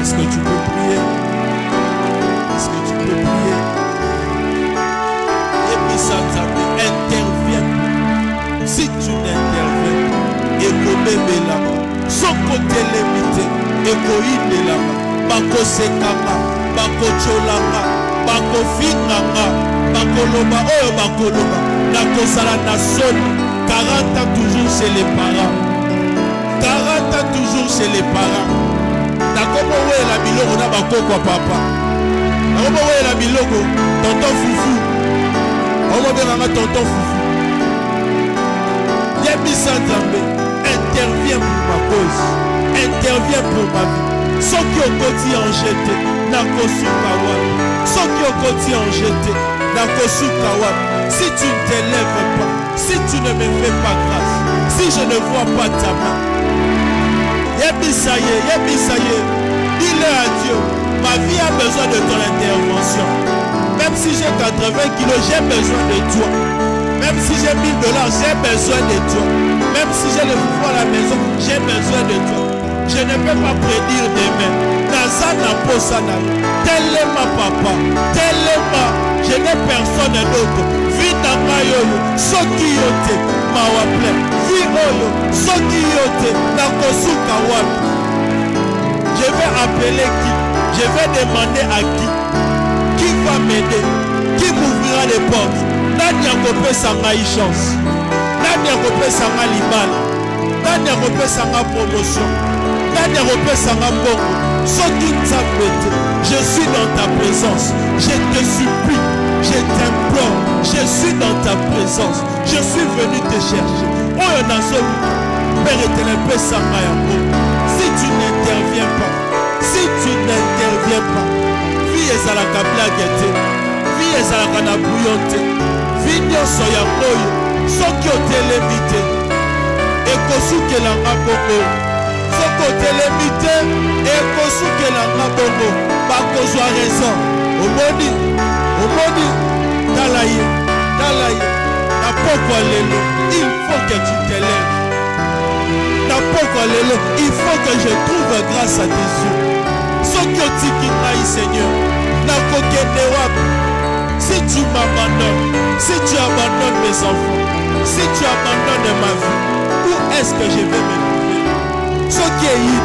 Est-ce que tu peux prier? Est-ce que tu peux prier? Et puis ça intervient. Si tu n'interviens pas, et que bébé là-bas, son côté limité, et que là-bas, bako sekanga, bako cholanga, bako finganga, bako loba, oh bako loba, bako sala na soni, 40 ans toujours chez les parents. 40 ans toujours chez les parents. Nakomo we la biloko na bako kwa papa. Nakomo we la biloko, tonton foufou. Omo benanga tonton foufou. Yebisa Nzambe, intervient pour ma cause, intervient pour ma vie. Ceux qui ont côté en jeté, nakosuka wapi. Ceux qui ont côté en jeté, nakosuka wapi. Si tu ne t'élèves pas, si tu ne me fais pas grâce, si je ne vois pas ta main, Yebisaye, dis-le à Dieu, ma vie a besoin de ton intervention. Même si j'ai 80 kilos, j'ai besoin de toi. Même si j'ai $1000, j'ai besoin de toi. Même si j'ai le pouvoir à la maison, j'ai besoin de toi. Je ne peux pas prédire demain. Nazana Posana, tel est ma papa, tel est ma. Je n'ai personne d'autre. Vita Mayoyo, Sokiyote, Mawaple, Vioyo, Sokiyote, Nakosuka Wapi. Je vais appeler qui? Je vais demander à qui? Qui va m'aider? Qui m'ouvrira les portes? Nani akope sanga chance? Nani akope sanga libala? Nani akope sanga promotion? Nani akope sanga mbongo? Soki nzambete, je suis dans ta présence. Je te supplie, je t'implore, je suis dans ta présence. Je suis venu te chercher. Oh, on a ce Père éternel, Père sanga yango. Si tu n'interviens pas, si tu n'interviens pas, vie ezalaka blague te, vie ezalaka na bouillon te, vie nyonso ya moyo, soki otelemi te, ekosukelanga bongo. Soki otelemi te, ekosukelanga bongo, bakozwa raison. Omoni, tala ye, na pokwa lelo, il faut que tu t'élèves. Na pokwa lelo, il faut que je trouve grâce à tes yeux. Soki otiki ngai Seigneur, na kokende wapi? Si tu m'abandonnes, si tu abandonnes mes enfants, si tu abandonnes ma vie, où est-ce que je vais me trouver? Ceux qui aiment,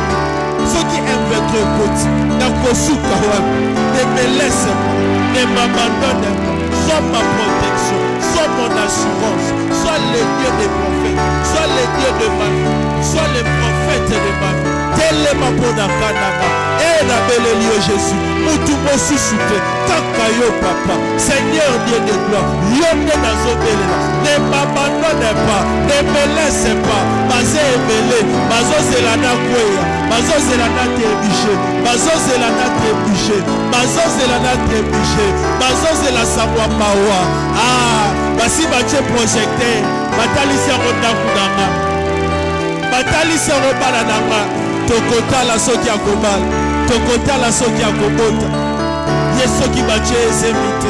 ceux qui aiment votre côté, ne me laisse pas, ne m'abandonne pas. Sois ma protection, sois mon assurance, sois le Dieu des prophètes, sois le Dieu de ma vie, sois le prophète de ma vie. Tel est ma bonne et la belle lieu Jésus, Moutumo Susute, Kakayo Papa, Seigneur Dieu de gloire, Yonde Nazobele, ne m'abandonne pas, ne me laisse pas, Mazé Ebele, Mazo Zelana Kweya, Mazo Zelana Tebiche, Mazo Zelana Tebiche, Mazo Zelana Tebiche, Mazo Zelana Samoa Mawa, ah, Basi Bache projecteur, Batalisia Rodakudanga, Batalisia Robalananga, Tokota la soki ya kobala, Tokota la soki ya kobota, Yesoki bache ezemite.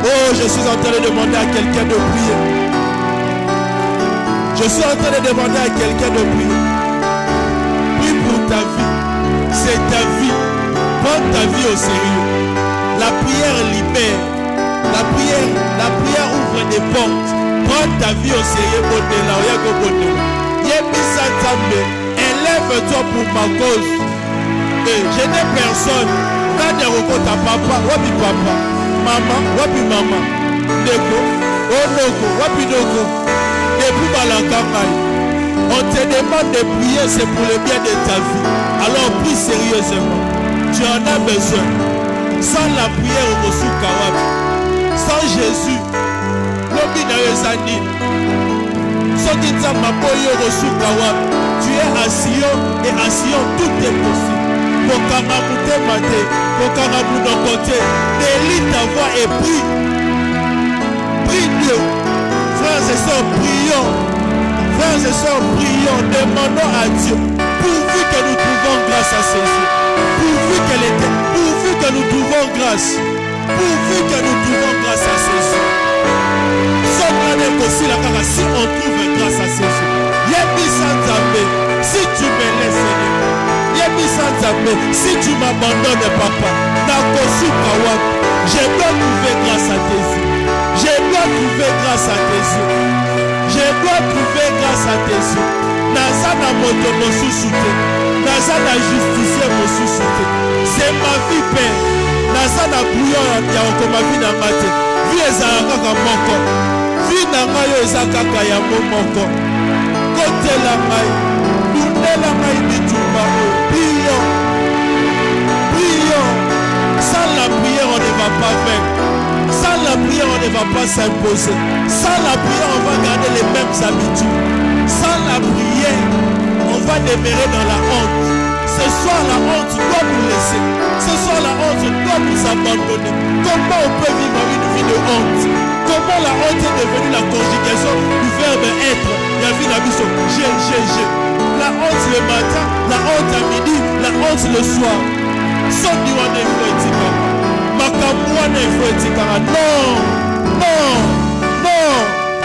Oh, je suis en train de demander à quelqu'un de prier. Je suis en train de demander à quelqu'un de prier. Prie pour ta vie. C'est ta vie. Prends ta vie au sérieux. La prière libère. La prière ouvre des portes. Prends ta vie au sérieux. Yebisa Nzambe. Élève-toi pour ma cause. Et je n'ai personne. Nani akokota papa, wapi papa, maman, wapi maman, Ndeko, oh Ndoko, wapi Ndoko, depuis Balakamai. On te demande de prier, c'est pour le bien de ta vie. Alors prie sérieusement. Tu en as besoin. Sans la prière au Mosuka wapi. Sans Jésus, lobi na yezani. Soki nzamba boyo Mosuka wapi. Tu es à Sion et à Sion tout est possible. Kokanga mutema te, kokanga munoko te. Délie ta voix et prie. Prie Dieu. Frères et sœurs, prions. Frères et sœurs, prions. Demandons à Dieu. Pourvu que nous trouvons grâce à ses yeux. Pourvu que nous trouvons grâce. Pourvu que nous trouvons grâce à ses yeux. Si on trouve grâce à ses yeux. Yebisa Nzambe. Si tu me laisses, Yebisa Nzambe. Si tu m'abandonnes, papa, je dois trouver grâce à tes yeux. Je dois trouver grâce à tes yeux. Je dois trouver grâce à tes yeux. Naza na moto mosusu te. Naza na justice mosusu te. C'est ma vie, Père. Naza na bouillon ya okoma vie na mate. Vie ezalaka kaka moko. Vie na ngai yo eza kaka ya moko. Kotela ngai. Lundela ngai bitumba oyo. Prions. Sans la prière, on ne va pas vaincre. Sans la prière, on ne va pas s'imposer. Sans la prière, on va garder les mêmes habitudes. Sans la prière, on va demeurer dans la honte. Ce soir, la honte doit nous laisser. Ce soir, la honte doit nous abandonner. Comment on peut vivre une vie de honte? Comment la honte est devenue la conjugation du verbe être? La vie n'a vu son j'ai. La honte le matin, la honte à midi, la honte le soir. Soki wana ifo etikara. Makambo wana ifo etikara. Non.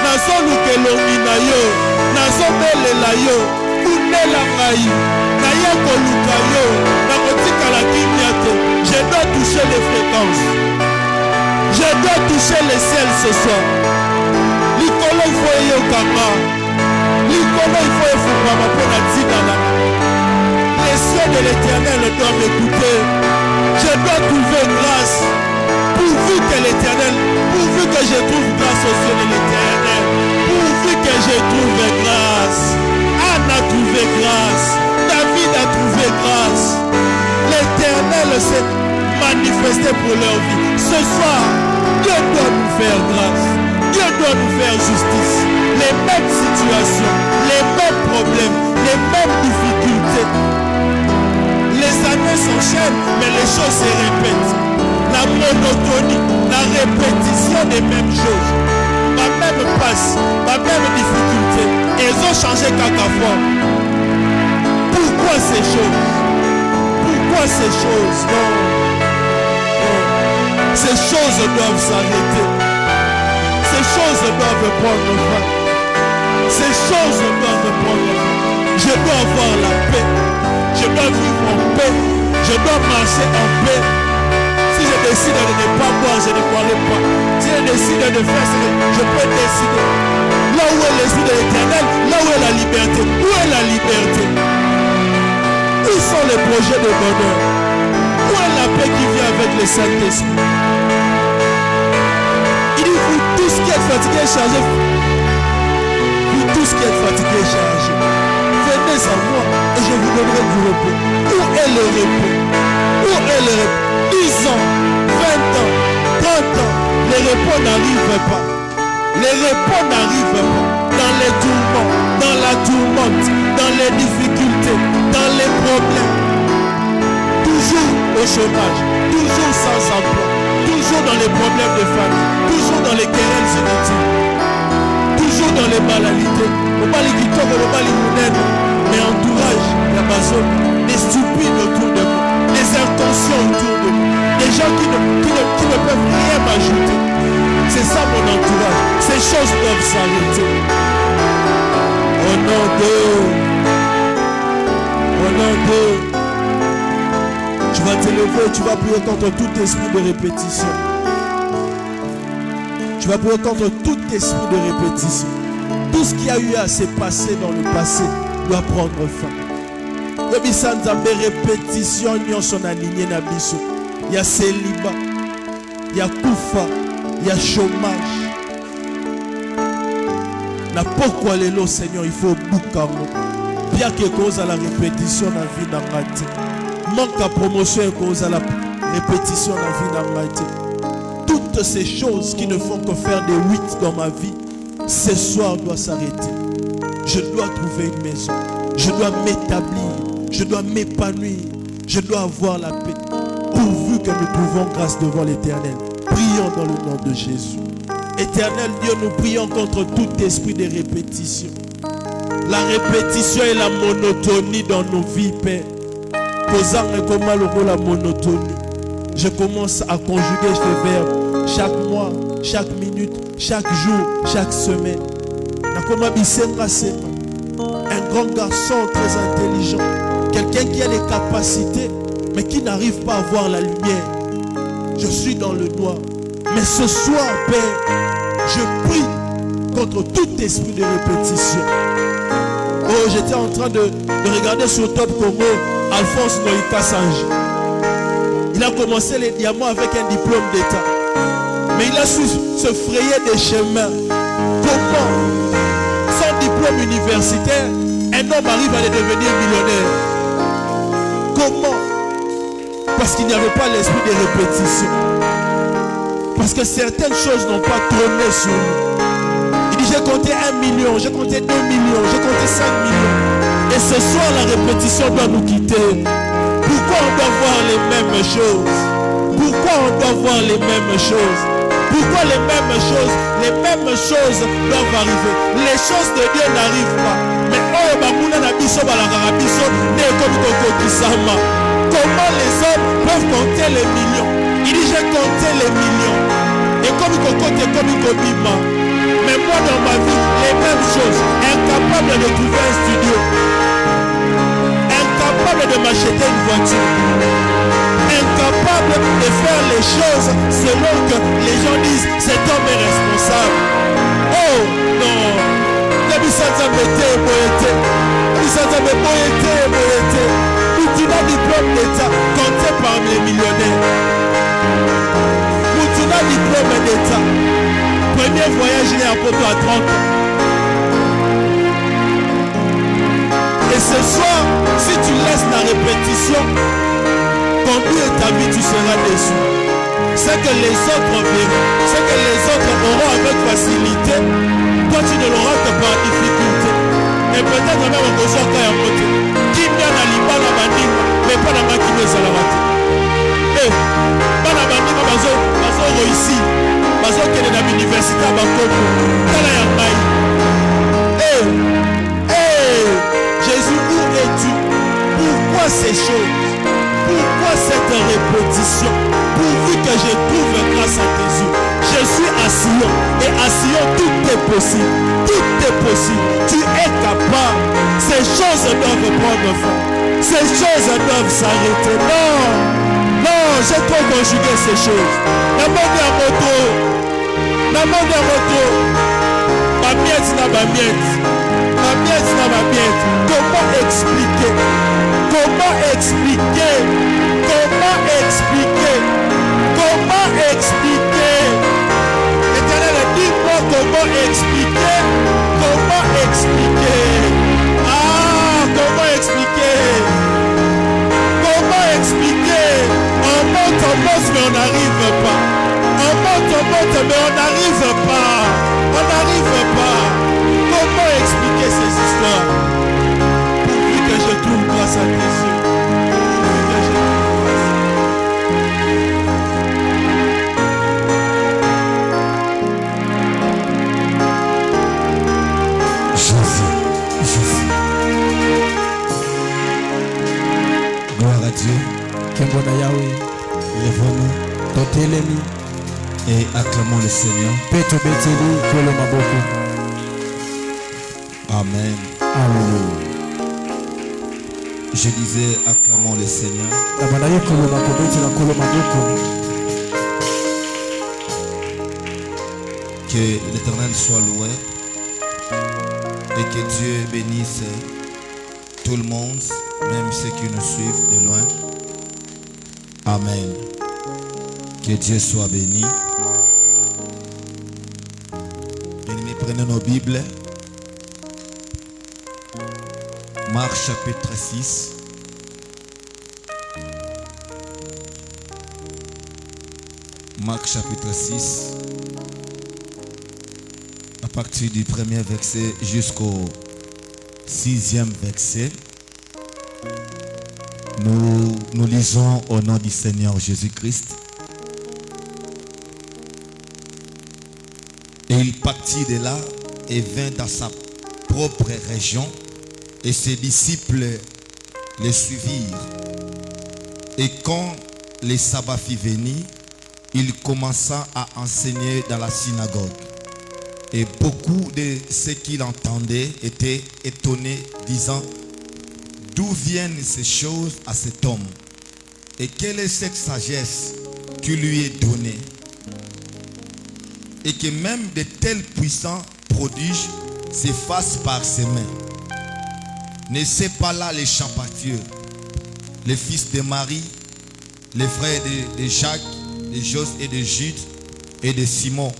Nazoluka elongi na yo. Nazobelela yo. Unela ngai. Naye koluka yo. Nakotikala kimia te. Je dois toucher les fréquences. Je dois toucher le ciel ce soir. Likolo ifo eyokanga. Likolo ifo efungama mpo na tina na. Les cieux de l'Éternel doivent m'écouter. Je dois trouver grâce. Pourvu que l'Éternel, pourvu que je trouve grâce aux yeux de l'Éternel. Pourvu que je trouve grâce. Anne a trouvé grâce. David a trouvé grâce. L'Éternel s'est manifesté pour leur vie. Ce soir, Dieu doit nous faire grâce. Dieu doit nous faire justice. Les mêmes situations, les mêmes problèmes, les mêmes difficultés. Les années s'enchaînent, mais les choses se répètent. La monotonie, la répétition des mêmes choses. Ma même passe, ma même difficulté. Elles ont changé quelques fois. Pourquoi ces choses? Pourquoi ces choses? Non. Ces choses doivent s'arrêter. Ces choses doivent prendre fin. Ces choses doivent prendre fin. Je dois avoir la paix. Je dois vivre en paix. Je dois marcher en paix. Si je décide de ne pas boire, je ne boirai pas. Si je décide de faire ce que je peux décider. Là où est l'esprit de l'Éternel, là où est la liberté. Où est la liberté? Où sont les projets de bonheur? Où est la paix qui vient avec le Saint-Esprit? Il dit, vous tous qui êtes fatigués et chargés, vous tous qui êtes fatigués et chargés, venez à moi et je vous donnerai du repos. Où est le repos? Où est le repos? 10 ans, 20 ans, 30 ans, le repos n'arrive pas. Le repos n'arrive pas. Dans les tourments, dans la tourmente, dans les difficultés, dans les problèmes. Toujours au chômage, toujours sans emploi, toujours dans les problèmes de famille, toujours dans les querelles inutiles, toujours dans les banalités. Mais entourage, la zone, les stupides autour de nous, les inconscients autour de nous, les gens qui ne peuvent rien m'ajouter. C'est ça mon entourage. Ces choses doivent s'arrêter. Au nom de tu vas t'élever, tu vas prier contre tout esprit de répétition. Tu vas prier contre tout esprit de répétition. Tout ce qui a eu à se passer dans le passé doit prendre fin. Répétition, il y a célibat, il y a koufa, il y a chômage. Na pourquoi les lots, Seigneur, il faut boucamo. Bien que cause à la répétition dans la vie d'Angati. Manque à promotion et cause à la répétition dans la vie d'Angati. Toutes ces choses qui ne font que faire des 8 dans ma vie, ce soir doit s'arrêter. Je dois trouver une maison. Je dois m'établir. Je dois m'épanouir. Je dois avoir la paix. Pourvu que nous trouvons grâce devant l'Éternel. Prions dans le nom de Jésus. Éternel Dieu, nous prions contre tout esprit de répétition. La répétition et la monotonie dans nos vies, Père. Posant la monotonie. Je commence à conjuguer ce verbe chaque mois, chaque minute, chaque jour, chaque semaine. Un grand garçon très intelligent. Quelqu'un qui a les capacités, mais qui n'arrive pas à voir la lumière. Je suis dans le noir. Mais ce soir, Père, je prie contre tout esprit de répétition. Oh, j'étais en train de regarder sur Top Congo, Alphonse Noïka Sange. Il a commencé les diamants avec un diplôme d'État. Mais il a su se frayer des chemins. Comment, sans diplôme universitaire, un homme arrive à devenir millionnaire? Comment? Parce qu'il n'y avait pas l'esprit de répétition. Parce que certaines choses n'ont pas trôné sur nous. Il dit, j'ai compté 1 million, j'ai compté 2 millions, j'ai compté 5 millions. Et ce soir, la répétition doit nous quitter. Pourquoi on doit voir les mêmes choses? Pourquoi on doit voir les mêmes choses? Pourquoi les mêmes choses doivent arriver? Les choses de Dieu n'arrivent pas. Mais oh, Bamouna Nabiso Balagarabiso, Nekokokokisama. Comment les hommes peuvent compter les millions? Il dit, j'ai compté les millions. Et comme il compte, comme il Kobima. Mais moi, dans ma vie, les mêmes choses. Incapable de trouver un studio. Incapable de m'acheter une voiture. Incapable de faire les choses selon que les gens disent cet homme est responsable. Oh non. Tu as diplôme d'État compté par les millionnaires. Tu as diplôme d'État. Premier voyage né à Poto à 30 ans. Et ce soir, si tu laisses la répétition, conduire ta vie, tu seras déçu. C'est que les autres verront, c'est que les autres auront avec facilité, toi tu ne l'auras que par difficulté. Et peut-être même au besoin qu'il y a un côté. Qui vient à l'Ibala Banding, mais pas dans ma qui me salamate. Eh, pas dans ma banding, bazo réussi. Bazo qui est dans l'université à Bangkok. Kala Yamai. Jésus, où es-tu? Pourquoi ces choses? Pourquoi cette répétition? Pourvu que je trouve grâce à tes yeux. Je suis à Sion. Et à Sion, tout est possible. Tout est possible. Tu es capable. Ces choses doivent prendre fin. Ces choses doivent s'arrêter. Non. Non, j'ai trop conjugué ces choses. D'abord, à moto. D'abord, à moto. Ma miette, na ma miette. Ma miette, na ma miette. Comment expliquer? Comment expliquer? Comment expliquer? Comment expliquer? Éternel, dis-moi comment expliquer? Comment expliquer? Ah, comment expliquer? Comment expliquer? On monte, mais on n'arrive pas. On monte, mais on n'arrive pas. On n'arrive pas. Comment expliquer ces histoires? Pourvu que je trouve grâce à tes yeux. Lèvons-nous et acclamons le Seigneur. Amen. Je disais acclamons le Seigneur. Que l'Éternel soit loué et que Dieu bénisse tout le monde, même ceux qui nous suivent de loin. Amen. Que Dieu soit béni. Bien-aimés, prenez nos Bibles. Marc chapitre 6. Marc chapitre 6. À partir du premier verset jusqu'au 6e verset. Nous lisons au nom du Seigneur Jésus-Christ. Et il partit de là et vint dans sa propre région, et ses disciples le suivirent. Et quand le sabbat fut venu, il commença à enseigner dans la synagogue. Et beaucoup de ceux qui l'entendaient étaient étonnés, disant: d'où viennent ces choses à cet homme? Et quelle est cette sagesse qui lui est donnée? Et que même de tels puissants prodiges s'effacent par ses mains. Ne c'est pas là les Champatieux, les fils de Marie, les frères de Jacques, de Jos et de Jude et de Simon?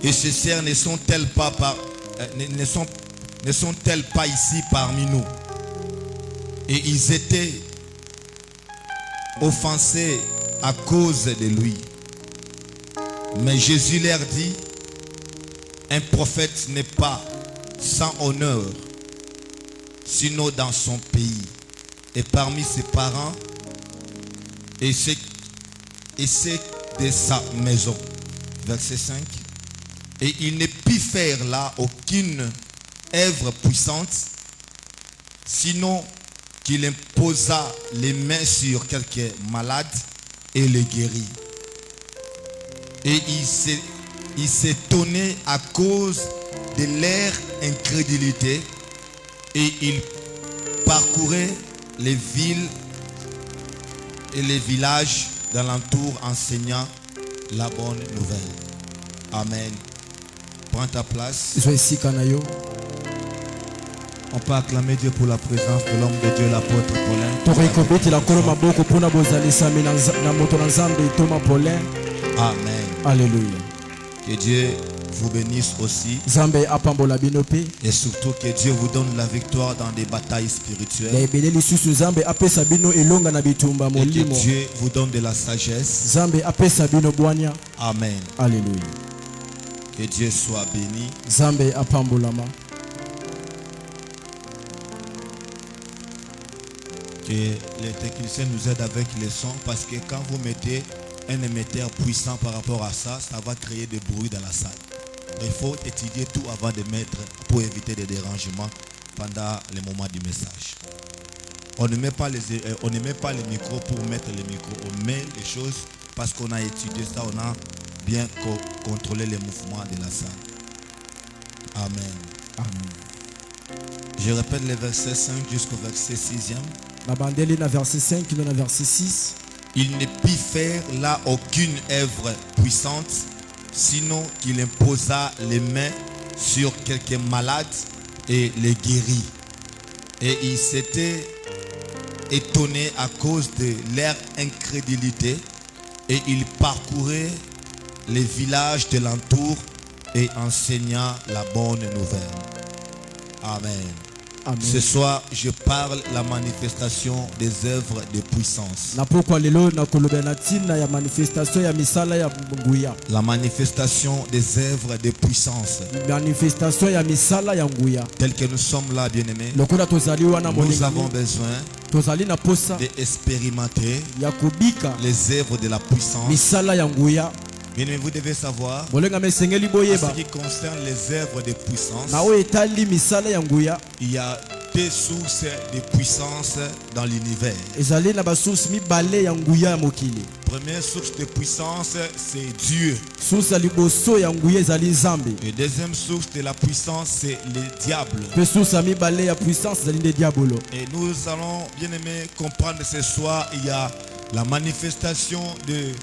Et ces sœurs ne sont-elles pas, ici parmi nous? Et ils étaient offensés à cause de lui. Mais Jésus leur dit, un prophète n'est pas sans honneur, sinon dans son pays et parmi ses parents et c'est de sa maison. Verset 5. Et il ne put faire là aucune œuvre puissante, sinon qu'il imposa les mains sur quelques malades et les guérit. Et il s'étonnait à cause de leur incrédulité, et il parcourait les villes et les villages d'alentour enseignant la bonne nouvelle. Amen. Prends ta place. On peut acclamer Dieu pour la présence de l'homme de Dieu, l'apôtre Paulin. Amen. Alléluia. Que Dieu vous bénisse aussi. Et surtout que Dieu vous donne la victoire dans des batailles spirituelles. Et que Dieu vous donne de la sagesse. Amen. Alléluia. Que Dieu soit béni. Que les techniciens nous aident avec les sons, parce que quand vous mettez un émetteur puissant par rapport à ça, ça va créer des bruits dans la salle. Il faut étudier tout avant de mettre pour éviter des dérangements pendant les moments du message. On ne met pas les micros pour mettre les micros. On met les choses parce qu'on a étudié ça, on a bien contrôlé les mouvements de la salle. Amen. Amen. Je répète les versets 5 jusqu'au verset 6e. Verset 5, verset 6. Il ne put faire là aucune œuvre puissante, sinon qu'il imposa les mains sur quelques malades et les guérit. Et il s'était étonné à cause de leur incrédulité, et il parcourait les villages de l'entour et enseigna la bonne nouvelle. Amen. Amen. Ce soir, je parle la manifestation des œuvres de puissance. La manifestation des œuvres de puissance. Tel que nous sommes là, bien-aimés, nous avons besoin d'expérimenter les œuvres de la puissance. Bien-aimés, vous devez savoir, en ce qui concerne les œuvres de puissance, il y a deux sources de puissance dans l'univers. Première source de puissance, c'est Dieu. Et deuxième source de la puissance, c'est le diable. Et nous allons, bien aimé, comprendre ce soir, il y a la manifestation de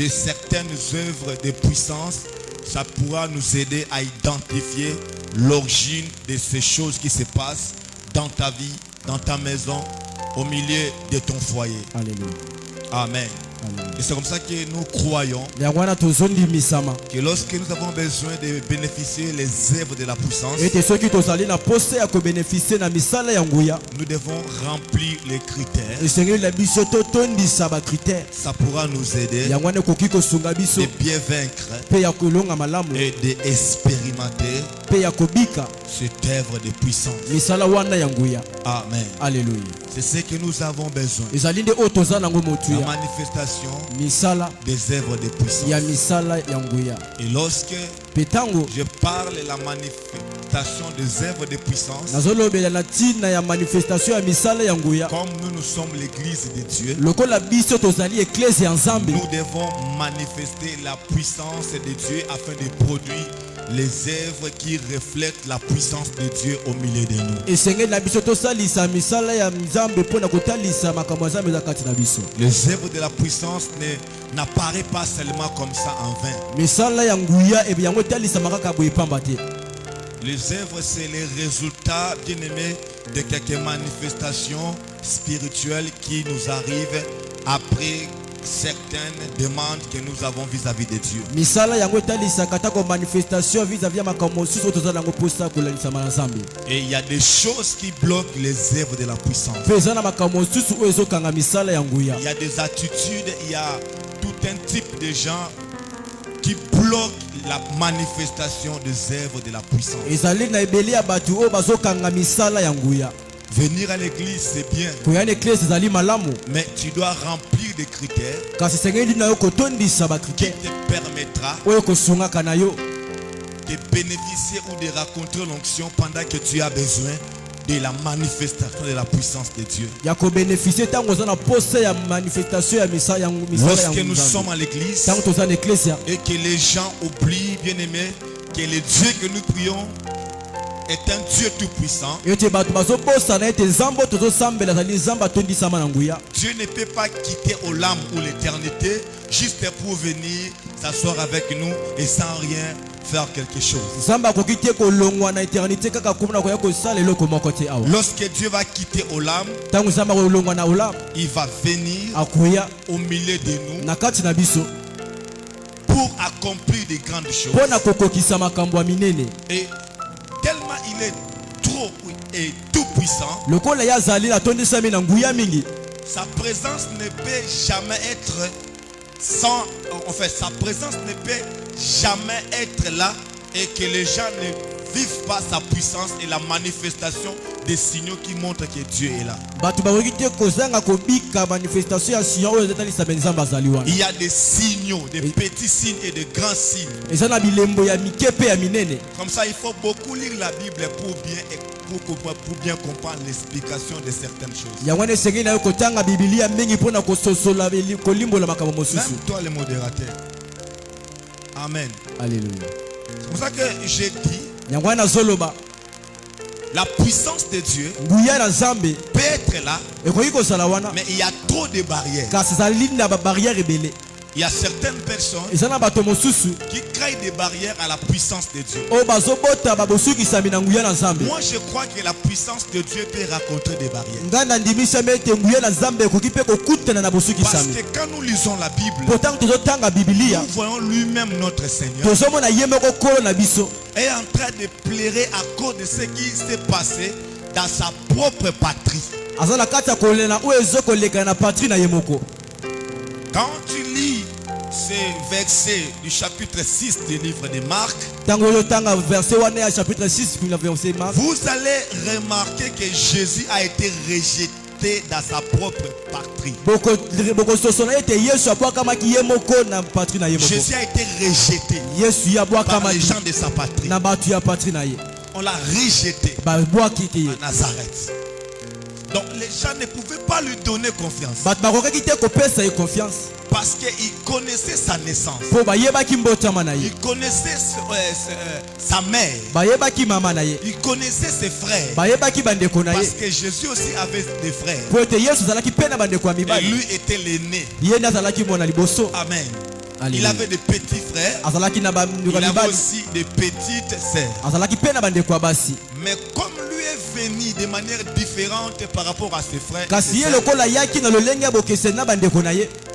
certaines œuvres de puissance. Ça pourra nous aider à identifier l'origine de ces choses qui se passent dans ta vie, dans ta maison, au milieu de ton foyer. Alléluia. Amen. Et c'est comme ça que nous croyons que lorsque nous avons besoin de bénéficier les œuvres de la puissance, nous devons remplir les critères. Ça pourra nous aider de bien vaincre et d'expérimenter cette œuvre de puissance. Amen. Alléluia. C'est ce que nous avons besoin. La manifestation des œuvres de puissance. Et lorsque je parle de la manifestation des œuvres de puissance, comme nous sommes l'église de Dieu, nous devons manifester la puissance de Dieu afin de produire les œuvres qui reflètent la puissance de Dieu au milieu de nous. Les œuvres de la puissance n'apparaissent pas seulement comme ça en vain. Les œuvres, c'est les résultats, bien aimés, de quelques manifestations spirituelles qui nous arrivent après certaines demandes que nous avons vis-à-vis de Dieu. Et il y a des choses qui bloquent les œuvres de la puissance. Il y a des attitudes, il y a tout un type de gens qui bloquent la manifestation des œuvres de la puissance. Venir à l'église, c'est bien, mais tu dois remplir des critères qui te permettra de bénéficier ou de rencontrer l'onction pendant que tu as besoin de la manifestation de la puissance de Dieu. Lorsque nous sommes à l'église et que les gens oublient, bien aimé, que le Dieu que nous prions est un Dieu tout puissant. Dieu ne peut pas quitter Olam ou l'éternité juste pour venir s'asseoir avec nous et sans rien faire quelque chose. Lorsque Dieu va quitter Olam, il va venir au milieu de nous pour accomplir des grandes choses. Et tellement il est trop et tout puissant, sa présence ne peut jamais être sans, en fait, sa présence ne peut jamais être là et que les gens ne vivent pas sa puissance et la manifestation des signaux qui montrent que Dieu est là. Il y a des signaux, des petits signes et de grands signes. Comme ça, il faut beaucoup lire la Bible pour bien comprendre l'explication de certaines choses. Même toi, le modérateur. Amen. Alléluia. C'est pour ça que j'ai dit, la puissance de Dieu peut être là, mais il y a trop de barrières. Il y a certaines personnes qui créent des barrières à la puissance de Dieu. Moi, je crois que la puissance de Dieu peut rencontrer des barrières. Parce que quand nous lisons la Bible, nous voyons lui-même notre Seigneur est en train de pleurer à cause de ce qui s'est passé dans sa propre patrie. Quand tu lis ces versets du chapitre 6 du livre de Marc, vous allez remarquer que Jésus a été rejeté dans sa propre patrie. Jésus a été rejeté par les gens de sa patrie. On l'a rejeté à Nazareth. Donc les gens ne pouvaient pas lui donner confiance. Parce qu'ils connaissaient sa naissance. Ils connaissaient sa mère. Ils connaissaient ses frères. Parce que Jésus aussi avait des frères. Et lui était l'aîné. Amen. Il avait des petits frères. Il avait aussi des petites sœurs. Mais comme lui est venu de manière différente par rapport à ses frères, c'est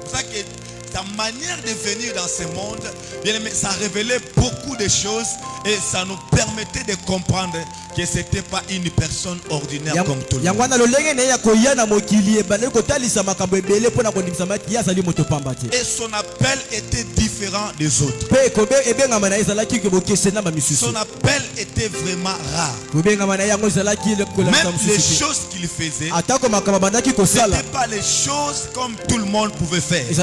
pour ça que sa manière de venir dans ce monde, bien aimé, ça révélait beaucoup de choses et ça nous permettait de comprendre que ce n'était pas une personne ordinaire comme tout le monde. Et son appel était différent des autres. Son appel était vraiment rare. Même les choses qu'il faisait, ce n'était pas les choses comme tout le monde pouvait faire. Il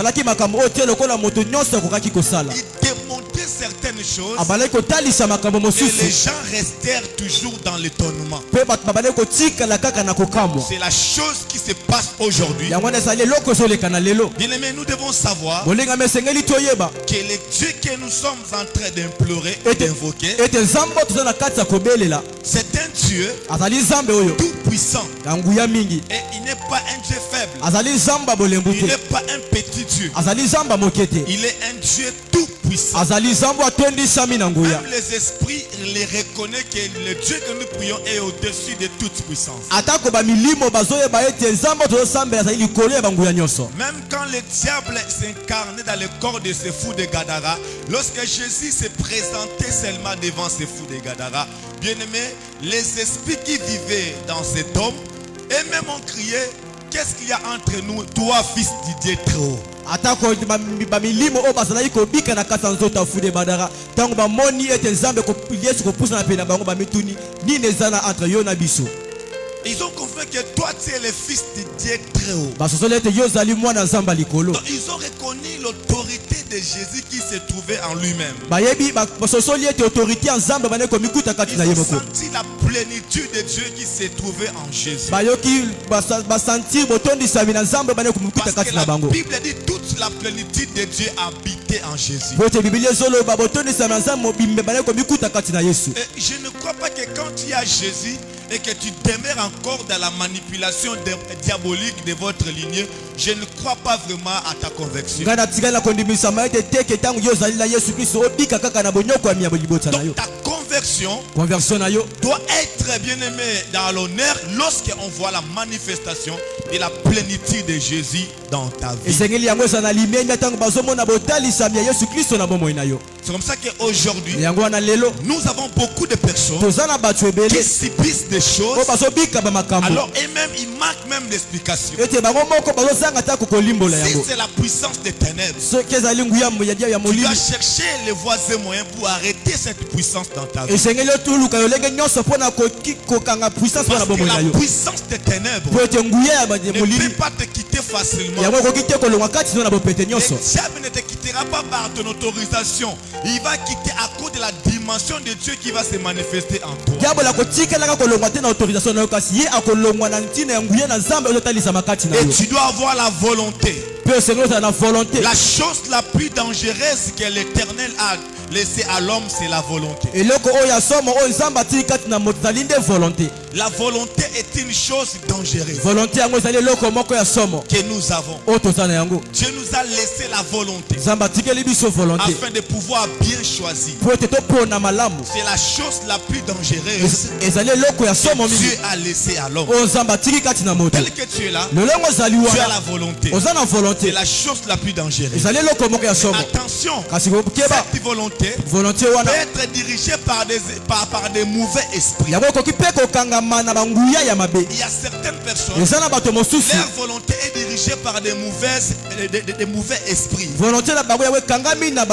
démonstrait montrer certaines choses abalai kotalisa makambo et mosusu les gens restèrent toujours dans l'étonnement. pe bato babalai kotikala kaka na kokamwa C'est la chose qui se passe aujourd'hui. yango wana ezali eloko ezoleka na lelo Bien-aimés, nous devons savoir bolinga me esengeli toyeba que le Dieu que nous sommes en train d'implorer et d'invoquer, ete nzambe oyo toza na kati ya kobelela c'est un Dieu azali nzambe oyo tout puissant. ya nguya mingi Et il n'est pas un Dieu faible. azali nzambe ya bolembu Il te n'est pas un petit Dieu. azali nzambe ya moke te Il est un Dieu tout puissant. azali nzambe atondisami na nguya Même les esprits les reconnaissent que le Dieu que nous prions est au-dessus de toute puissance. atako bamilimo bazoyeba ete nzambe oyo tozosambela azali likolo ya banguya nyonso Même quand le diable s'incarnait dans le corps de ce fou de Gadara, lorsque Jésus se présentait seulement devant ce fou de Gadara, bien aimé, les esprits qui vivaient dans cet homme, eux-mêmes ont crié, qu'est-ce qu'il y a entre nous, toi fils du Dieu très haut? atako bamilimo oyo bazalaki kobika na kati ya nzoto ya fude badara ntango bamoni ete nzambe yesu kopusana pene na bango bamituni nini eza na entre yo na biso Ils ont compris que toi tu es le fils du Dieu très haut. basosoli ete yo ozali mwana nzambe ya likolo Donc, ils ont reconnu l'autorité de Jésus qui se trouvait en lui-même. bayebi basosoli ete autorité ya nzambe bane komikuta kati Ils na ye ont moko senti la plénitude de Dieu qui se trouvait en Jésus. bayoki basentir botondisami na nzambe bane komikuta Parce kati que na la bango Bible dit toute la plénitude de Dieu habitait en Jésus. po ete biblia ezoloba botondisami na nzambe mobimbe bane komikuta kati na yesu Et je ne crois pas que quand tu as Jésus et que tu demeures encore dans la manipulation diabolique de votre lignée, je ne crois pas vraiment à ta conviction. ngai natikali na kondimisama ete teke ntango yo ozali na yesu kristo obika kaka na bonyokwami ya libota na yo Donc ta conversion conversion na yo doit être bien aimé dans l'honneur lorsqu'on voit la manifestation de la plénitude de Jésus dans ta vie. esengeli yango eza na limemia ntango bazomona botalisami ya yesu kristo na bomoi na yo C'est comme ça qu'aujourd'hui, yango wana lelo nous avons beaucoup de personnes toza na bato qui ebele subissent des choses, oyo bazobika bamakambo alors eux-mêmes, ils manquent même d'explication. ete bango moko bazozanga ta kokolimbola Si yango c'est la puissance des ténèbres, soki ezali nguya ya tu dois molili chercher les voies et moyens pour arrêter cette puissance dans ta vie. esengeli otuluka lolenge nyonso mpo na kokanga puissance mpo na Parce que bomoi na la yo puissance des ténèbres po ete nguya ya ne molili peut pas te quitter facilement. yango ekoki te kolongwa kati no na bopete Le nyonso diable ne te quittera pas par ton autorisation. Il va quitter à cause de la dimension de Dieu qui va se manifester en toi. diabolo akotikelaka kolongwa te na autorisation na yo kasi ye akolongwa na ntina ya nguya na nzambe ozotalisama kati na Et yo tu dois avoir la volonté. mpe osengeli ozala na volonté La chose la plus dangereuse que l'Éternel a laissée à l'homme, c'est la volonté. eloko oyo ya somo oyo nzambe atili kati na moto ezali nde volonté La volonté est une chose dangereuse volonté yango ezali eloko moko ya somo que nous avons. oyo toza na yango Dieu nous a laissé la volonté nzambe atikeli biso volonté afin de pouvoir bien choisir. po ete topona malamu C'est la chose la plus dangereuse ezali eloko ya somo que Dieu mingi a laissé à l'homme. oyo nzambe atiki kati na moto Tel que tu es là, lolenge ozali tu as la wana volonté. oza na C'est volonté la chose la plus dangereuse. ezali eloko moko ya somo Attention, kasi kokeba cette volonté volonté peut wana être dirigée par des mauvais esprits. yango ekoki mpe kokangama na banguya ya mabe Il y a certaines personnes, eza na bato mosusu leur volonté est dirigée par des mauvais esprits. volonté na bango yango ekangami na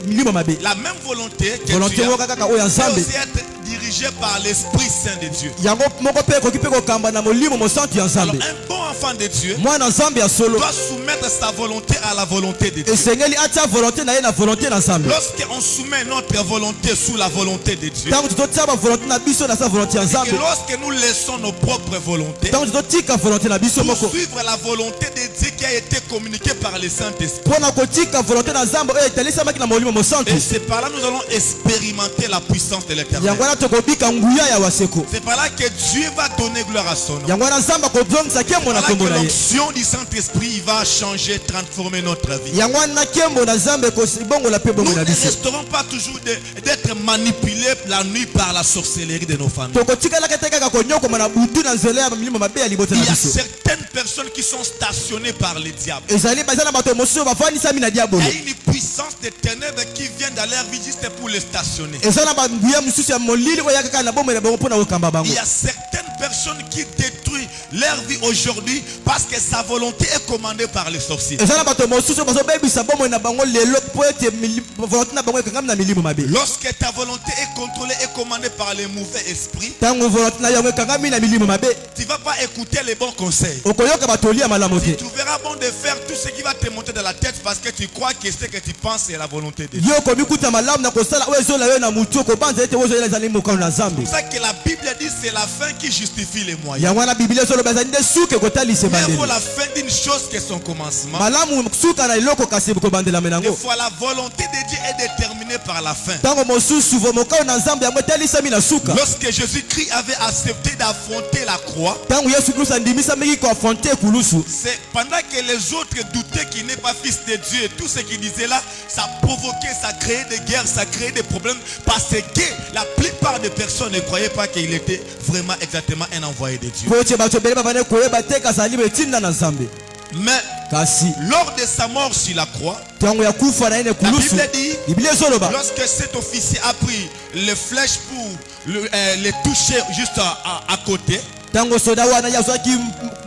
milimo mabe La même volonté que volonté tu as moko kaka oyo ya peut nzambe aussi être dirigée par l'Esprit Saint de Dieu. yango moko mpe ekoki mpe kokamba na molimo mosantu ya Alors nzambe un bon enfant de Dieu mwana nzambe ya solo doit soumettre sa volonté à la volonté de Dieu. esengeli atia volonté na ye na volonté na nzambe Lorsqu'on soumet notre volonté sous la volonté de Dieu, ntango tozotia bavolonté na biso na sa volonté ya et nzambe lorsque nous laissons nos propres volontés ntango tozotika volonté na biso pour moko suivre la volonté de Dieu qui a été communiquée par le Saint-Esprit, mpo na kotika volonté na nzambe oyo etalisamaki na molimo mosantu et c'est par là que nous allons expérimenter la puissance de l'Éternel. yango wana tokobika nguya ya waseko C'est par là que Dieu va donner gloire à son nom. yango wana nzambe akozongisa nkembo na Par là nkombo que na ye l'onction du Saint-Esprit il va changer, transformer notre vie. yango wana nkembo na nzambe ekobongola mpe Nous bongo ne na biso resterons pas toujours d'être manipulés la nuit par la sorcellerie de nos familles. tokotikalaka te kaka konyokoma na butu na nzela ya milimo mabe ya libota Il na y a biso certaines personnes qui sont stationnées par les diables. ezali baza na bato mosusu bafandisami na Il diabolo y a une puissance des ténèbres qui vient dans leur vie juste pour les stationner. eza na banguya mosusu ya molili oyo yakaka na bomoi na bango mpo na kokamba bango Il y a certaines personnes qui détruisent leur vie aujourd'hui parce que sa volonté est commandée par les sorciers. eza na bato mosusu bazobebisa bomoi na bango lelo mpo ete volonté na bango ekangami na milimo mabe Lorsque ta volonté est contrôlée et commandée par les mauvais esprits, ntango volonté na yango ekangami na milimo mabe tu ne vas pas écouter les bons conseils. okoyoka bato olia malamu Si te tu veux sera bon de faire tout ce qui va te monter dans la tête parce que tu crois que ce que tu penses c'est la volonté de Dieu. Yo komi kuta malamu na kosala ozo la yo na mutu ko banza ete ozo la zali mokano na Nzambe. C'est pour ça que la Bible dit c'est la fin qui justifie les moyens. Ya wana Biblia solo bazali nde suke ko talise Mais il bandeli. faut la fin d'une chose que son commencement. Malamu suka na iloko kasi ko bandela Des menango. fois la volonté de Dieu est déterminée par la fin. Tango mosusu vo mokano na Nzambe yango talisa mi na suka. Lorsque Jésus-Christ avait accepté d'affronter la croix, Tango Yesu Kristo andimisa mingi ko affronter kulusu. c'est pendant que les autres doutaient qu'il n'est pas fils de Dieu et tout ce qu'il disait là, ça provoquait, ça créait des guerres, ça créait des problèmes parce que la plupart des personnes ne croyaient pas qu'il était vraiment exactement un envoyé de Dieu. Poche bato bele bavane koyeba te kasali betinda na Nzambe. Mais Kasi lors de sa mort sur la croix, tango ya kufa na ene la kulusu. Bible dit, Biblia soloba. lorsque cet officier a pris les flèches pour les toucher juste à côté, Tango soda wana yazwaki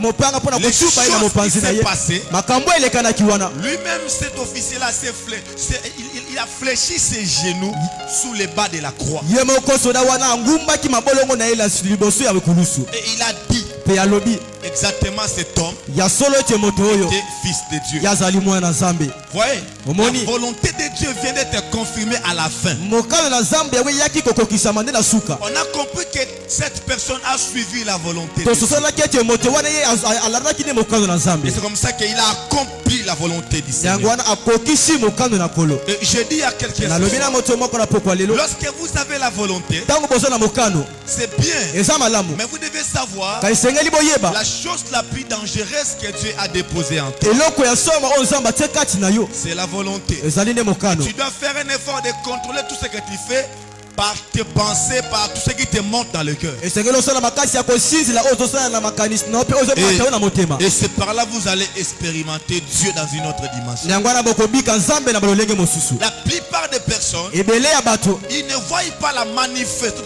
mopanga pona les kutupa ina choses mopanzi qui na s'est ye. passé, Makambo elekanaki wana. lui-même cet officier-là il a fléchi ses genoux sous les bas de la croix. Ye moko soda wana ngumbaki mabolongo na ye la liboso ya kulusu. Et il a dit Pe alobi exactement cet homme ya solo te moto oyo était fils de Dieu. yazali mwana Nzambe. Voyez, Omoni. la volonté de Dieu vient d'être confirmée à la fin. Mokano na Nzambe yawe yaki kokokisa mande na suka. On a compris que cette personne a suivi la volonté de To Dieu. sosala kete moto wana ye alaraki ne mokano na Nzambe. Et c'est comme ça qu'il a accompli la volonté du Yango Seigneur. wana akokisi mokano na kolo. Et je dis à quelqu'un, Na lobi na moto moko na pokwa lelo. lorsque vous avez la volonté, Tango bozo na mokano c'est bien. eza malamu. Mais vous devez savoir Ka isengeli boyeba. la chose la plus dangereuse que Dieu a déposée en toi. Eloko ya soma o Nzambe te kati na yo. C'est la volonté. Ezali ne mokano. Tu dois faire un effort de contrôler tout ce que tu fais par tes pensées, par tout ce qui te monte dans le cœur. Esengeli osala makasi ya kosinzila ozo sala na makanisi na ope ozo mata na motema. Et c'est par là que vous allez expérimenter Dieu dans une autre dimension. Yango wana bokobika Nzambe na balolenge mosusu. La plupart des personnes, Ebele ya bato ils ne voient pas la manifestation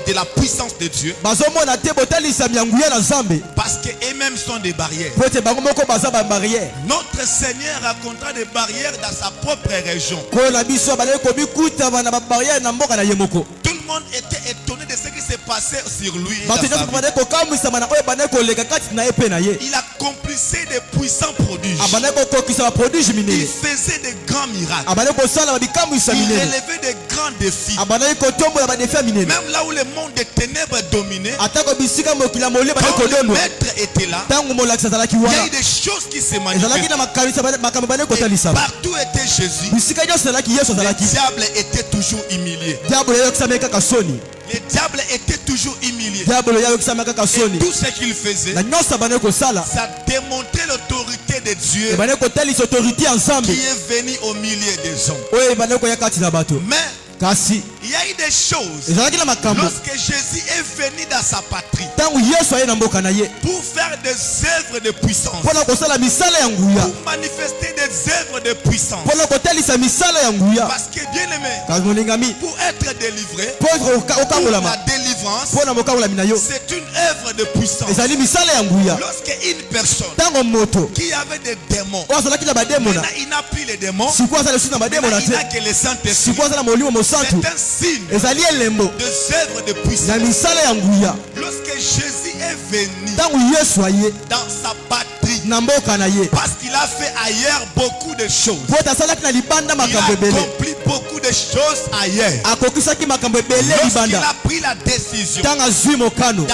de la puissance de Dieu bazomona te botalisa mianguya na Nzambe. parce qu'eux-mêmes sont des barrières. Po ete bango moko baza ba barrière. Notre Seigneur racontera des barrières dans sa propre région. Ko na biso balé ko bikuta bana ba barrière na mboka na ye moko. Tout le monde était étonné de ce qui s'est passé sur lui. Et dans Bato sa nyonso vie. bana ko kamwisa bana oyo bana ko leka kati na ye pe na ye. Il accomplissait des puissants prodiges. Abana ko kokisa ba prodige Il minene. faisait des grands miracles. Abana ko sala ba bikamwisa Il minene. relevait des grands défis. Abana ko tombo ba defa minene. Même là où le monde des ténèbres dominait, Atako bisika mokila mole bana quand ko le dondo. maître était là, Tango molakisa zalaki il y a wana. eu des choses qui se Ezalaki manifestaient. na makanisa makambo bana ko Et talisa. partout était Jésus. Bisika nyonso zalaki Yesu Le zalaki. diable était toujours humilié. Diablo yayo kisama kaka soni. Le diable était toujours humilié. Diablo yayo kisama kaka Et soni. tout ce qu'il faisait, Na nyonso bana ko sala. ça démontrait l'autorité de Dieu Bana ko talisa autorité ensemble. qui est venu au milieu des hommes. Oye bana ko yakati na bato. Mais Kasi il y a eu des choses. ezalaki na makambo. Lorsque Jésus est venu dans sa patrie Tango Yesu aye na mboka na ye. pour faire des œuvres de puissance, Pona kosala misala ya nguya. pour manifester des œuvres de puissance. Pona kotalisa misala ya nguya. Parce que bien aimé, Kasi molingami. pour être délivré, Po pour okangolama. la délivrance, Pona mokangola na yo. c'est une œuvre de puissance. Ezali misala ya nguya. Lorsque une personne Tango moto. qui avait des démons, O azalaki na bademo na. maintenant il n'a plus les démons, Sikuwa azala su na bademo maintenant na il n'a te. que le Saint-Esprit. Sikuwa azala molimo mosantu. C'est un signe Ezali elembo. des œuvres de Na puissance. misala ya nguya. Lorsque Jésus est venu Tango Yesu aye dans sa patrie, na mboka na ye. parce qu'il a fait ailleurs beaucoup de choses. Po tasalaki na libanda Il a makambo ebele. accompli beaucoup de choses ailleurs. Akokisaki makambo ebele Lorsqu'il libanda. a pris la décision Tango azwi mokano.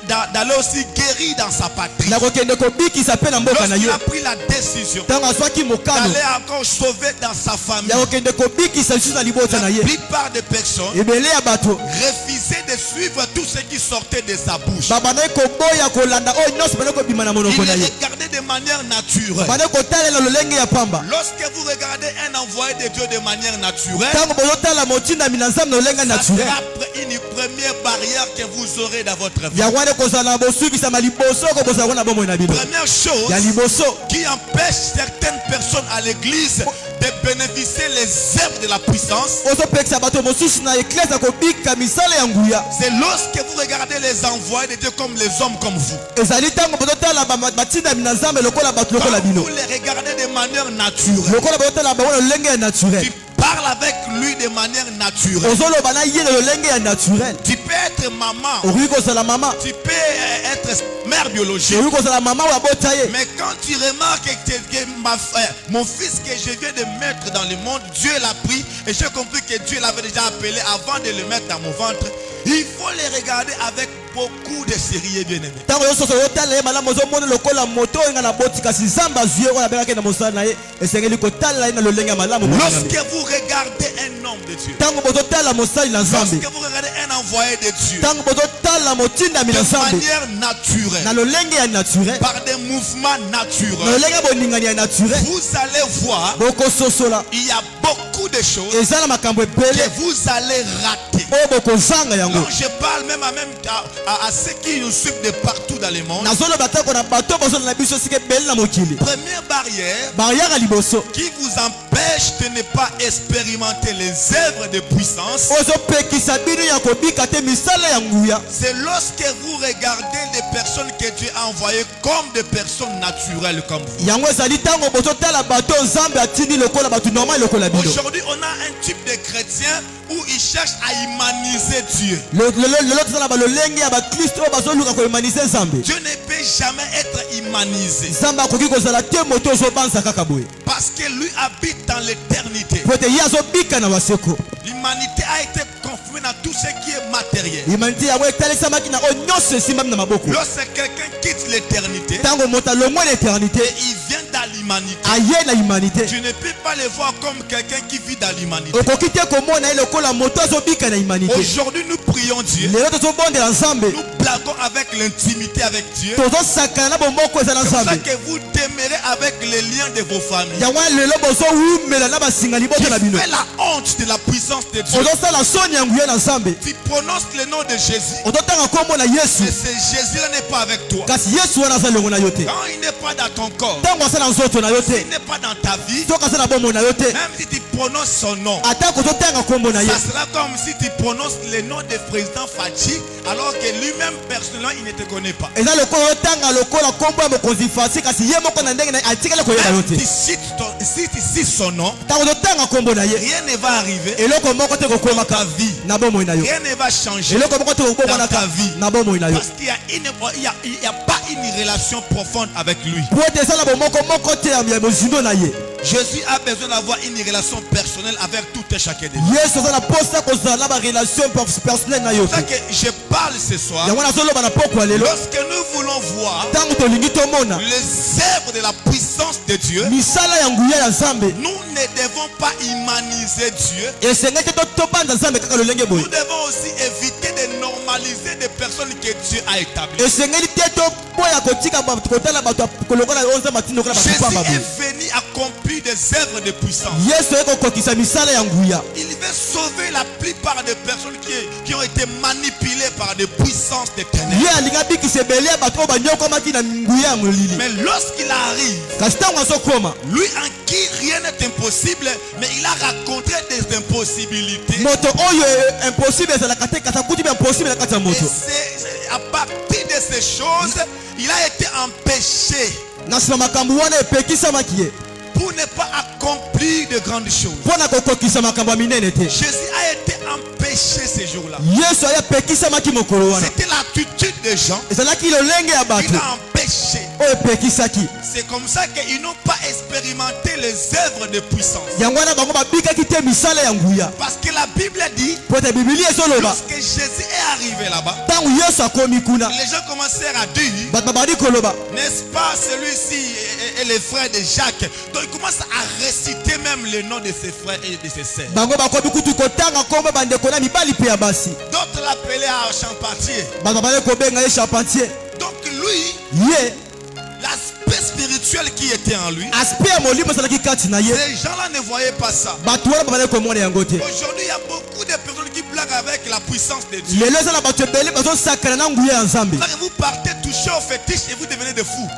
d'aller aussi guéri dans sa patrie, Na kokende kobikisa pe na mboka na lorsqu'il ye. a pris la décision Tango azwaki mokano. d'aller encore sauver dans sa famille, Ya kokende kobikisa lisusu na libota na la ye. plupart des personnes Ebele ya bato refusaient de suivre tout ce qui sortait de sa bouche. babana koboya kolanda oyo nyonso bana kobima na Il monoko na les ye. regardait de manière naturelle. Bana kotalela lolenge ya pamba. Lorsque vous regardez un envoyé de Dieu de manière naturelle, Tango bozotala motindami na Nzambe na lolenge ça naturel. sera une première barrière que vous aurez dans votre vie. Ya wana kozala na bosukisama liboso ko bozala wana bomoi na bino. Première chose Ya liboso qui empêche certaines personnes à l'église de bénéficier les œuvres de la puissance, ozopekisa bato mosusu na eklese kobika misala ya nguya. c'est lorsque vous regardez les envoyés de Dieu comme les hommes comme vous. Ezali tango bozotala batindami na Nzambe lokola bato lokola Quand bino. vous les regardez de manière naturelle, Lokola bozotala bango na lolenge ya naturel. tu parles avec lui de manière naturelle. Ozoloba na ye na lolenge ya naturel. Tu peux être maman, Okoki kozala mama. tu peux être mère biologique. Mais Mais quand tu remarques que mon fils que je viens de mettre dans le monde, Dieu l'a pris et j'ai compris que Dieu l'avait déjà appelé avant de le mettre dans mon ventre, il faut les regarder avec beaucoup de sérieux, bien aimé. Lorsque vous regardez un homme de Dieu, lorsque vous regardez un envoyé de Dieu, de manière naturelle, par des mouvements naturels, vous allez voir, il y a beaucoup de choses que vous allez rater. Donc je parle même à ceux qui nous suivent de partout dans le monde. Première barrière qui vous empêche de ne pas expérimenter les œuvres de puissance, c'est lorsque vous regardez les personnes que Dieu a envoyées comme des personnes naturelles comme vous. Aujourd'hui, on a un type de chrétien où il cherche à humaniser Dieu. Dieu ne peut jamais être humanisé parce que lui habite dans l'éternité. L'humanité a été confirmée dans tout ce qui est matériel. Lorsque quelqu'un quitte l'éternité et il vient dans l'humanité, tu ne peux pas le voir comme quelqu'un qui vit dans l'humanité. Aujourd'hui, nous prions Dieu. Nous blaguons avec l'intimité avec Dieu. C'est pour ça que vous demeurez avec les liens de vos familles. Tu fais la honte de la puissance de Dieu. Tu prononces le nom de Jésus. Mais ce Jésus-là n'est pas avec toi. Quand il n'est pas dans ton corps, s'il n'est pas dans ta vie, même si tu prononces son nom, ça sera comme si tu prononces le nom du président Fadji alors que lui-même personnellement il ne te connaît pas. Même si tu cites son nom, rien ne va arriver dans ta vie. Rien ne va changer dans ta vie parce qu'il n'y a pas une relation profonde avec lui. Jésus a besoin d'avoir une relation personnelle avec tout et chacun de nous. C'est pour ça que je parle ce soir. Lorsque nous voulons voir les œuvres de la puissance de Dieu, nous ne devons pas humaniser Dieu. Nous devons aussi éviter de normaliser des personnes que Dieu a établies. Jésus est venu accomplir des œuvres de puissance. Il veut sauver la plupart des personnes qui ont été manipulées par des puissances de ténèbres. Mais lorsqu'il arrive, lui en qui rien n'est impossible, mais il a rencontré des impossibilités. Et c'est à partir de ces choses, il a été empêché pour ne pas accomplir de grandes choses. Jésus a été empêché ces jours-là. C'était l'attitude des gens. Il a empêché. C'est comme ça qu'ils n'ont pas expérimenté les œuvres de puissance. Parce que la Bible dit, lorsque Jésus est arrivé là-bas, les gens commencèrent à dire, n'est-ce pas celui-ci est le frère de Jacques? Donc ils commencent à réciter même le nom de ses frères et de ses sœurs. D'autres l'appelaient à Champatier. Donc lui, l'aspect spirituel qui était en lui, ces gens-là ne voyaient pas ça. Aujourd'hui, il y a beaucoup de personnes qui blaguent avec la puissance de Dieu. Vous partez toucher au fétiche et vous devenez des fous.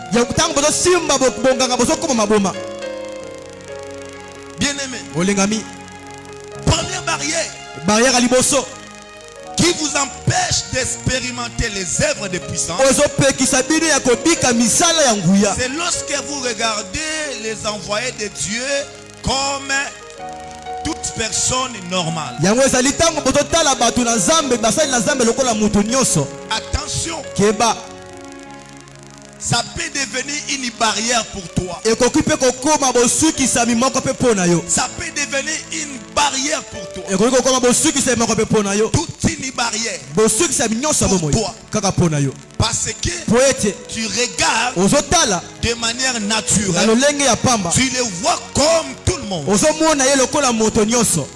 Bien aimé. Première barrière qui vous empêche d'expérimenter les œuvres de puissance, c'est lorsque vous regardez les envoyés de Dieu comme toute personne normale. Attention, peut devenir une barrière pour toi. ekoki mpe kokoma bosukisami moko mpe mpo na yo. Ça peut devenir une barrière pour toi. ekoki kokoma bosukisami moko mpe mpo na yo. Toute une barrière. bosukisami nyonso ya bomoi kaka mpo na yo. Parce que po ete tu regardes ozotala de manière na naturelle. lolenge ya pamba. Tu le vois comme tout le monde. ozomona ye lokola moto nyonso.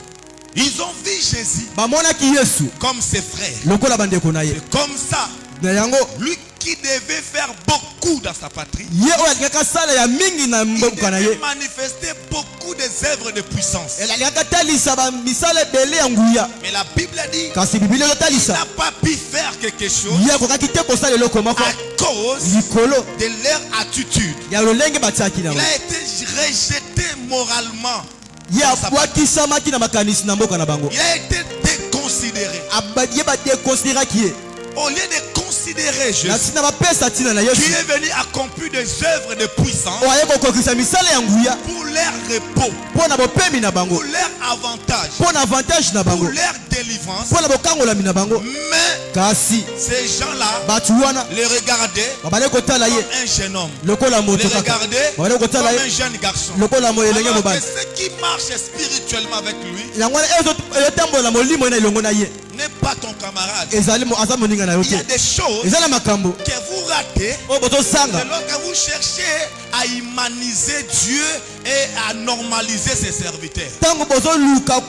Ils ont vu Jésus bamonaki yesu comme ses frères. lokola bandeko na ye. C'est comme ça. na yango Lui qui devait faire beaucoup dans sa patrie. ye oyo alingaka sala ya mingi na Il mboka na devait ye. manifester beaucoup des œuvres de puissance. alingaka talisa bamisala ebele ya nguya. Mais la Bible dit kasi biblia qu'il ezotalisa n'a pas pu faire quelque chose ye akokaki te kosala eloko moko à cause likolo de leur attitude. ya lolenge batiaki Il nango. a été rejeté moralement. ye abwakisamaki na makanisi na mboka na bango. Il a été déconsidéré. ye badekonsideraki ye Au lieu de considérer na Jésus ntina bapesa ntina na qui yesu est venu accomplir des œuvres de puissance oyo aye kokokisa misala ya nguya pour leur repos, mpo na bopemi na bango, pour leur avantage, mpo na avantage na pour bango, leur délivrance. mpo na bokangolami na bango. Mais kasi ces gens-là bato wana les regardaient babale kotala comme ye un jeune homme. lokola Les moto kaka, regardaient babale comme kotala un ye jeune garçon. lokola elenge Alors que mobali. ceux qui marchent spirituellement avec lui yango wana ezotambola na molimo na elongo na ye n'est pas ton camarade. aza moninga na yo Il y a te. des choses eza na makambo que vous ratez. oyo bozosanga C'est lorsque vous cherchez à humaniser Dieu et à normaliser ses serviteurs. ntango bozoluka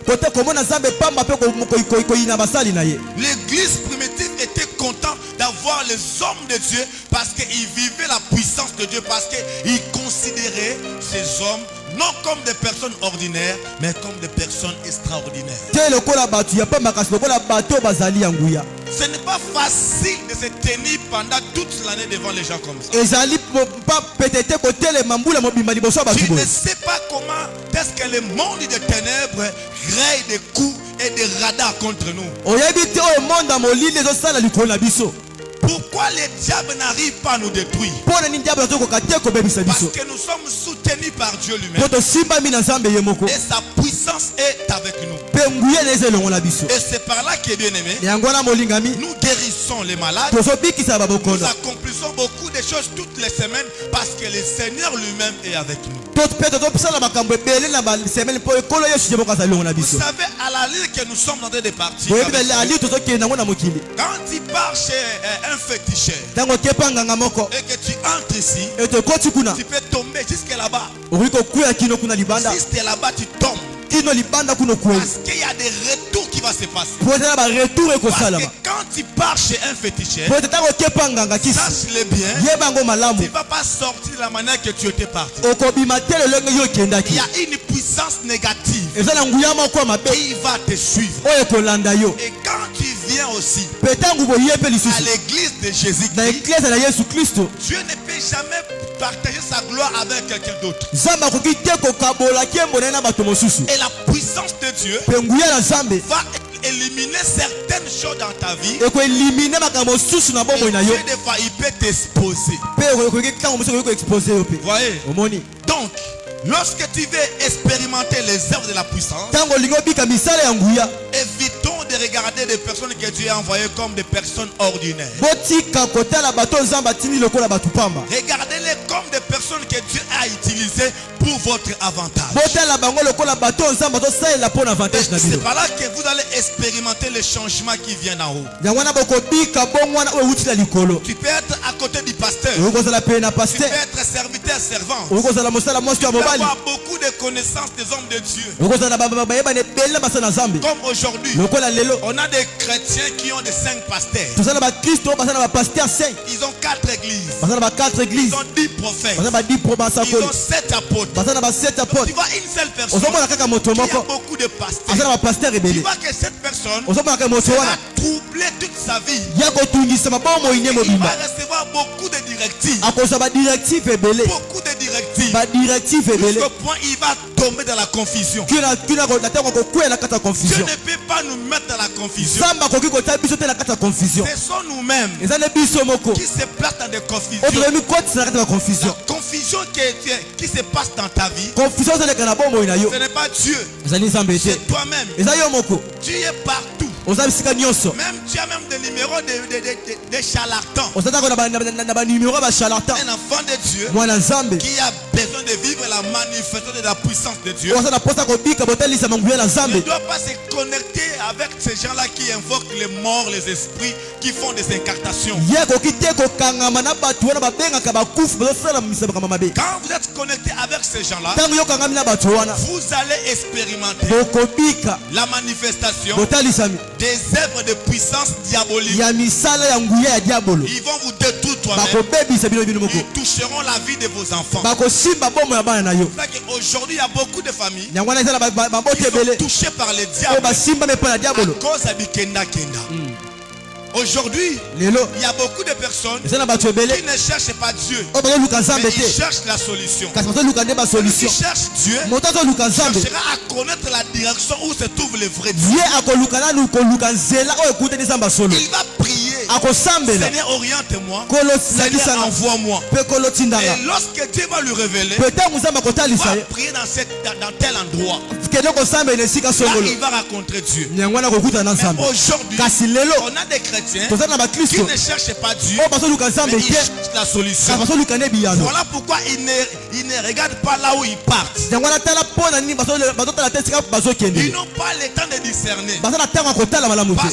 kote komona nzambe pamba mpe koyina basali na ye. L'église primitive était contente d'avoir les hommes de Dieu parce qu'ils vivaient la puissance de Dieu, parce qu'ils considéraient ces hommes non comme des personnes ordinaires, mais comme des personnes extraordinaires. te lokola bato ya pamba kasi lokola bato bazali ya nguya. Ce n'est pas facile de se tenir pendant toute l'année devant les gens comme ça. ezali mpa pete te kotelema mbula mobimba liboso ya bato Tu ne boye. sais pas comment est-ce que le monde des ténèbres raye des coups et des radars contre nous. oyebi te oyo monde ya molili ezosala likolo na biso. Pourquoi les diables n'arrivent pas à nous détruire? mpo na nini diable azokoka te kobebisa Parce biso. que nous sommes soutenus par Dieu lui-même. mpo tosimbami na nzambe ye moko Et sa puissance est avec nous. mpe nguya na eza elongo na biso. Et c'est par là qu'il est bien aimé. yango wana molingami Nous guérissons les malades. tozobikisa Nous babokono. accomplissons beaucoup de choses toutes les semaines parce que le Seigneur lui-même est avec nous. mpe tozosala makambo ebele na basemene mpo ekolo yesu ye moko aza elongo na Vous biso. savez, à la ligne que nous sommes en train de partir, boyebi avec- ali tozokende nango na mokili quand tu pars chez un féticheur ntango okepa nganga moko et que tu entres ici, ete okoti kuna tu peux tomber jusque là-bas. okoki kokwea kino kuna libanda Si tu es là-bas, tu tombes. kino libanda kuna okwei Parce qu'il y a des retours qui vont se passer. po ete na baretour Parce que ekosalama quand tu pars chez un féticheur, po ete ntango okepa nganga kisi sache-le bien, yeba yango tu malamu ne vas pas sortir de la manière que tu étais parti. okobima te lolenge yo Il okendaki. y a une puissance négative eza na nguya moko ya mabe qui va te suivre. oyo ekolanda yo. Et quand tu viens aussi mpe ntango boye mpe à lisusu l'église de na Jésus-Christ, eklese na yesu kristo Dieu ne peut jamais partager sa gloire avec quelqu'un d'autre. nzambe akoki te kokabola nkembo na ye na bato mosusu. Et la puissance de Dieu mpe nguya na nzambe va éliminer certaines choses dans ta vie. ekoelimine makambo mosusu na bomoi na yo Dieu, des fois, il peut t'exposer. mpe okoki ntango mosusu okoki koexpose yo mpe. Voyez? omoni Donc, lorsque tu veux expérimenter les œuvres de la puissance, ntango olingi obika misala ya nguya évitons de regarder des personnes que Dieu a envoyées comme des personnes ordinaires. botika kotala bato nzambe atindi lokola bato pamba. Regardez-les comme des personnes que Dieu a utilisées pour votre avantage. botala bango lokola bato nzambe azosalela mpo na avantage na C'est bino. par là que vous allez expérimenter les changements qui viennent en haut. yango wana bokobika bongo wana oyo euti na likolo. Tu peux être à côté du pasteur. okoki kozala pene na Tu peux paster, être serviteur, servant. okoki kozala mosala mwasi ya Tu peux mobali, avoir beaucoup de connaissances des hommes de Dieu. okoki kozala bayebana ebele na basala na nzambe. Comme aujourd'hui, lokola lelo on a des chrétiens qui ont des 5 pasteurs. toza na bakristo oyo baza na bapaster 5, Ils ont 4 églises. baza na ba 4 églises, Ils ont 10 prophètes. baza na ba 10 Ils basakoli, ont 7 apôtres. baza na ba 7 Tu apôtres. vois une seule personne ozomona kaka moto qui a moko beaucoup de aza na pasteurs. bapaster Tu ebele. vois que cette personne ozomona kaka moto va wana troubler toute sa vie. ya kotungisa mabomoi ne Il va mobimba, recevoir beaucoup de directives. akozwa badirective ebele, Beaucoup de directives. badirective ebele Jusqu'au point il va tomber dans la confusion. kina na ntango akokwela na kati ya Dieu confusion. ne peut pas nous mettre dans la confusion. nzambe akoki kotia biso te na kati ya confusion. Ce sont nous-mêmes eza ne biso moko qui se placent dans des oyo confusions. tokomi kotisa na kati ya La confusion. confusion qui se passe dans ta vie, confusion ezaleka na bomoi na yo ce n'est pas Dieu, ezali nzambe te, c'est toi-même. eza yo moko. Tu es partout. Même tu as même des numéros de charlatans. Un enfant de Dieu qui a besoin de vivre la manifestation de la puissance de Dieu ne doit pas se connecter avec ces gens-là qui invoquent les morts, les esprits, qui font des incartations. Quand vous êtes connecté avec ces gens-là, vous allez expérimenter la manifestation des œuvres de puissance diabolique. Ils vont vous détruire toi-même. Ils toucheront la vie de vos enfants. Aujourd'hui, il y a beaucoup de familles qui sont touchées par les diables à cause de Kenda. Aujourd'hui, il y a beaucoup de personnes qui ne cherchent pas Dieu, mais ils cherchent la solution. Celui qui cherche Dieu cherchera à connaître la direction où se trouve le vrai Dieu. Il va prier, Seigneur, oriente-moi, Seigneur, envoie-moi. Et lorsque Dieu va lui révéler, il va prier dans tel endroit. Là, il va rencontrer Dieu. Mais aujourd'hui, on a des chrétiens qui ne cherchent pas Dieu, mais ils cherchent la solution. Voilà pourquoi ils ne regardent pas là où ils partent. Ils n'ont pas le temps de discerner. Parce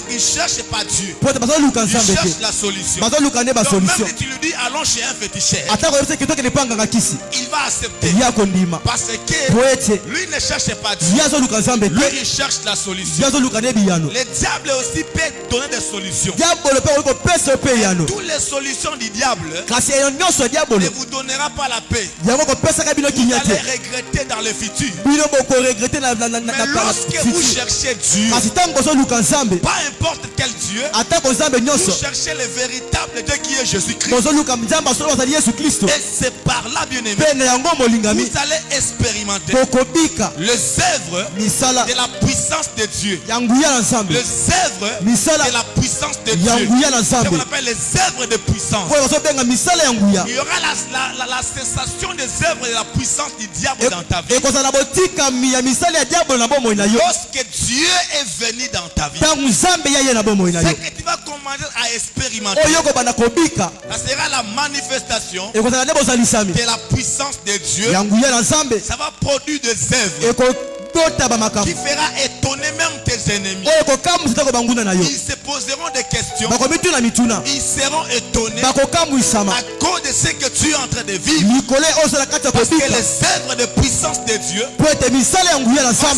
qu'ils ne cherchent pas Dieu. Ils cherchent la solution. Donc même si tu lui dis allons chez un féticheur, il va accepter. Parce que lui ne cherche pas Dieu. Lui il cherche la solution. Le diable aussi peut donner des solutions. Toutes les solutions du diable ne vous donnera pas la paix. Vous allez regretter dans le futur. Mais lorsque vous cherchez Dieu, pas importe quel Dieu, vous cherchez le véritable Dieu qui est Jésus-Christ. Et c'est par là, bien aimé, vous allez expérimenter les œuvres de la puissance de Dieu. Les œuvres de la puissance de Dieu. Ce qu'on appelle les œuvres de puissance. Il y aura la cessation des œuvres de la puissance du diable dans ta vie. Lorsque Dieu est venu dans ta vie, ce que tu vas commencer à expérimenter, ça sera la manifestation de la puissance de Dieu. Ça va produire des œuvres qui fera étonner même tes ennemis. Ils se poseront des questions. Ils seront étonnés à cause de ce que tu es en train de vivre. Parce que les œuvres de puissance de Dieu vont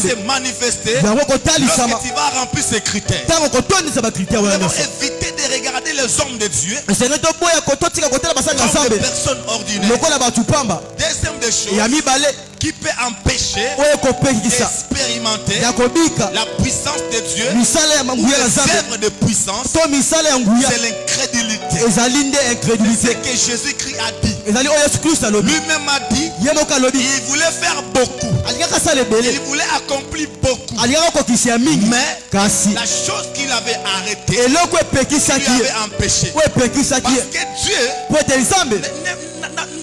se manifester lorsque tu vas remplir ces critères. Nous devons éviter de regarder les hommes de Dieu comme des personnes ordinaires. Deuxième des choses qui peut empêcher d'expérimenter la puissance de Dieu ou les œuvres de puissance, c'est l'incrédulité. C'est ce que Jésus-Christ a dit. Lui-même a dit il voulait faire beaucoup, il voulait accomplir beaucoup, mais la chose qu'il avait arrêtée, il lui avait empêché. Parce que Dieu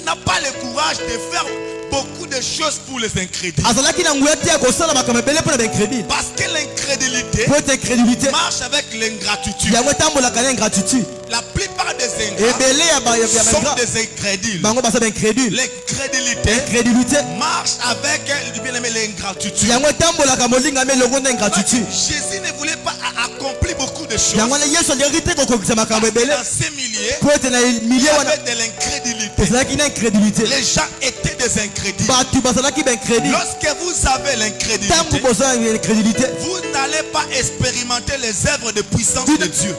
n'a pas le courage de faire beaucoup de choses pour les incrédules. Parce que l'incrédulité marche avec l'ingratitude. La plupart des ingrats sont des incrédules. L'incrédulité marche avec l'ingratitude. Jésus ne voulait pas accomplir beaucoup de choses. Dans ces milliers, il y avait de l'incrédulité. Les gens étaient des incrédules. Lorsque vous avez l'incrédulité, vous n'allez pas expérimenter les œuvres de puissance de Dieu.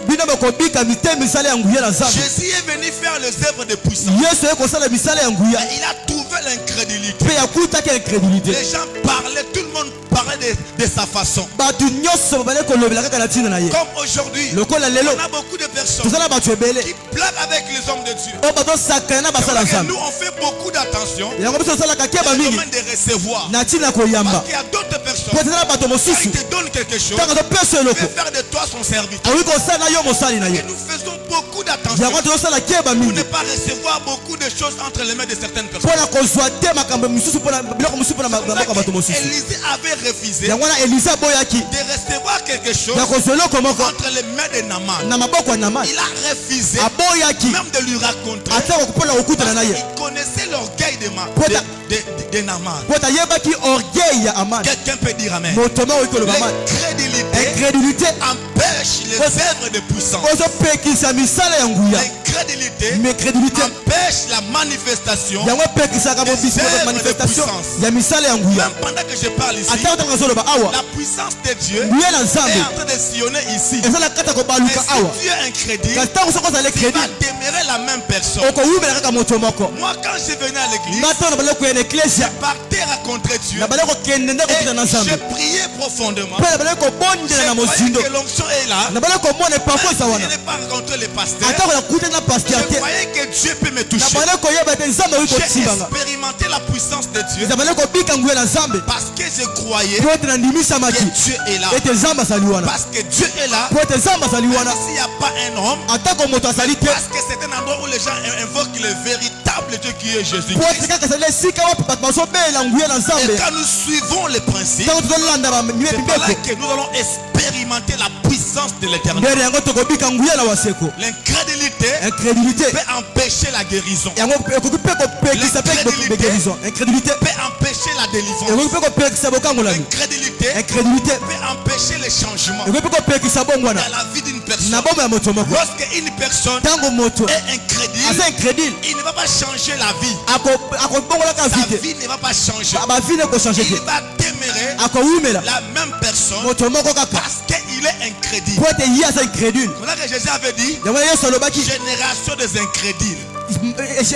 Jésus est venu faire les œuvres de puissance. Il a trouvé l'incrédulité. Les gens parlaient, tout le monde parlait de sa façon. Comme aujourd'hui, on a beaucoup de personnes qui blaguent avec les hommes de Dieu. Nous, on fait beaucoup d'attention dans le domaine de recevoir. Parce qu'il y a d'autres personnes qui te donnent quelque chose, qui veulent faire de toi son serviteur. Et nous faisons beaucoup beaucoup d'attention yango tozosala keba pour mingi ne pas recevoir beaucoup de choses entre les mains de certaines personnes. mpona kozwa te makambo misusu mpona biloko mosusu mpona maboko ya bato mosusu. Élisée avait refusé yango wana Élise aboyaki de recevoir quelque chose na kozwa eloko moko entre les mains de Naaman. na maboko ya Naamani. Il a refusé aboyaki même de lui raconter. ata mpona kokutana na ye Il connaissait l'orgueil de Naaman. po tayebaki orgueil ya Amani. Quelqu'un peut dire amen. moto moko okoloba Amani. Incrédulité empêche les œuvres de puissance. ozopekisa misala ya nguya. L'incrédulité empêche la manifestation yango epekisaka manifestation ya misala ya nguya. Même pendant que je parle ici, ata otanga zoloba awa la puissance de Dieu nguya na est Nzambe en train de sillonner ici. ezala kata kobaluka Et awa si tu es incrédule, kasi ntango soki ozala tu vas crédit demeurer la même personne. okowumela kaka moto moko. Moi, quand je venais à l'église, nga ntango nabale koya na eklesia partais rencontrer Dieu nabale kokende nde kokita na et Nzambe je priais profondément. mpe nabale kobondela na Je voyais mozindo que l'onction est là. nabale komona epafosa Je wana n'ai pas rencontré les pasteurs. atako nakuta na paster Je te voyais que Dieu peut me toucher. nabale koyeba te Nzambe oyi J'ai kosimbanga expérimenté la puissance de Dieu nabale kobika nguya na Nzambe parce que je croyais po ete nandimisamaki que Dieu est là. ete Nzambe azali wana Parce que Dieu est là. po ete Nzambe azali Même wana s'il n'y a pas un homme, atako moto azali te parce que c'est un endroit où les gens invoquent le véritable Dieu qui est Jésus. po ete kaka ezali esika wapi bato bazobelela nguya na Et Nzambe quand nous suivons les principes, ntango tozolanda c'est par là mibeko que nous allons expérimenter la puissance de l'éternel. ndenge yango tokobika nguya na waseko. L'incrédulité Incrédulité peut empêcher la guérison. yango ekoki mpe kopekisa mpe guérison. Incrédulité Peut empêcher la délivrance. ekoki mpe kopekisa bokangolami. L'incrédulité Incrédulité peut empêcher les changements ekoki mpe kopekisa bongwana dans la vie d'une personne. na bombo ya moto moko. Lorsqu'une personne ntango moto est incrédule, aza incrédule il ne va pas changer la vie. akobongolaka Sa vi te vie ne va pas changer. bavi ne ekochange Il te va demeurer akowumela la même personne moto moko kaka parce qu'il est incrédule. po ete ye aza incrédule. C'est là que Jésus avait dit, yango na yesu alobaki génération des incrédules.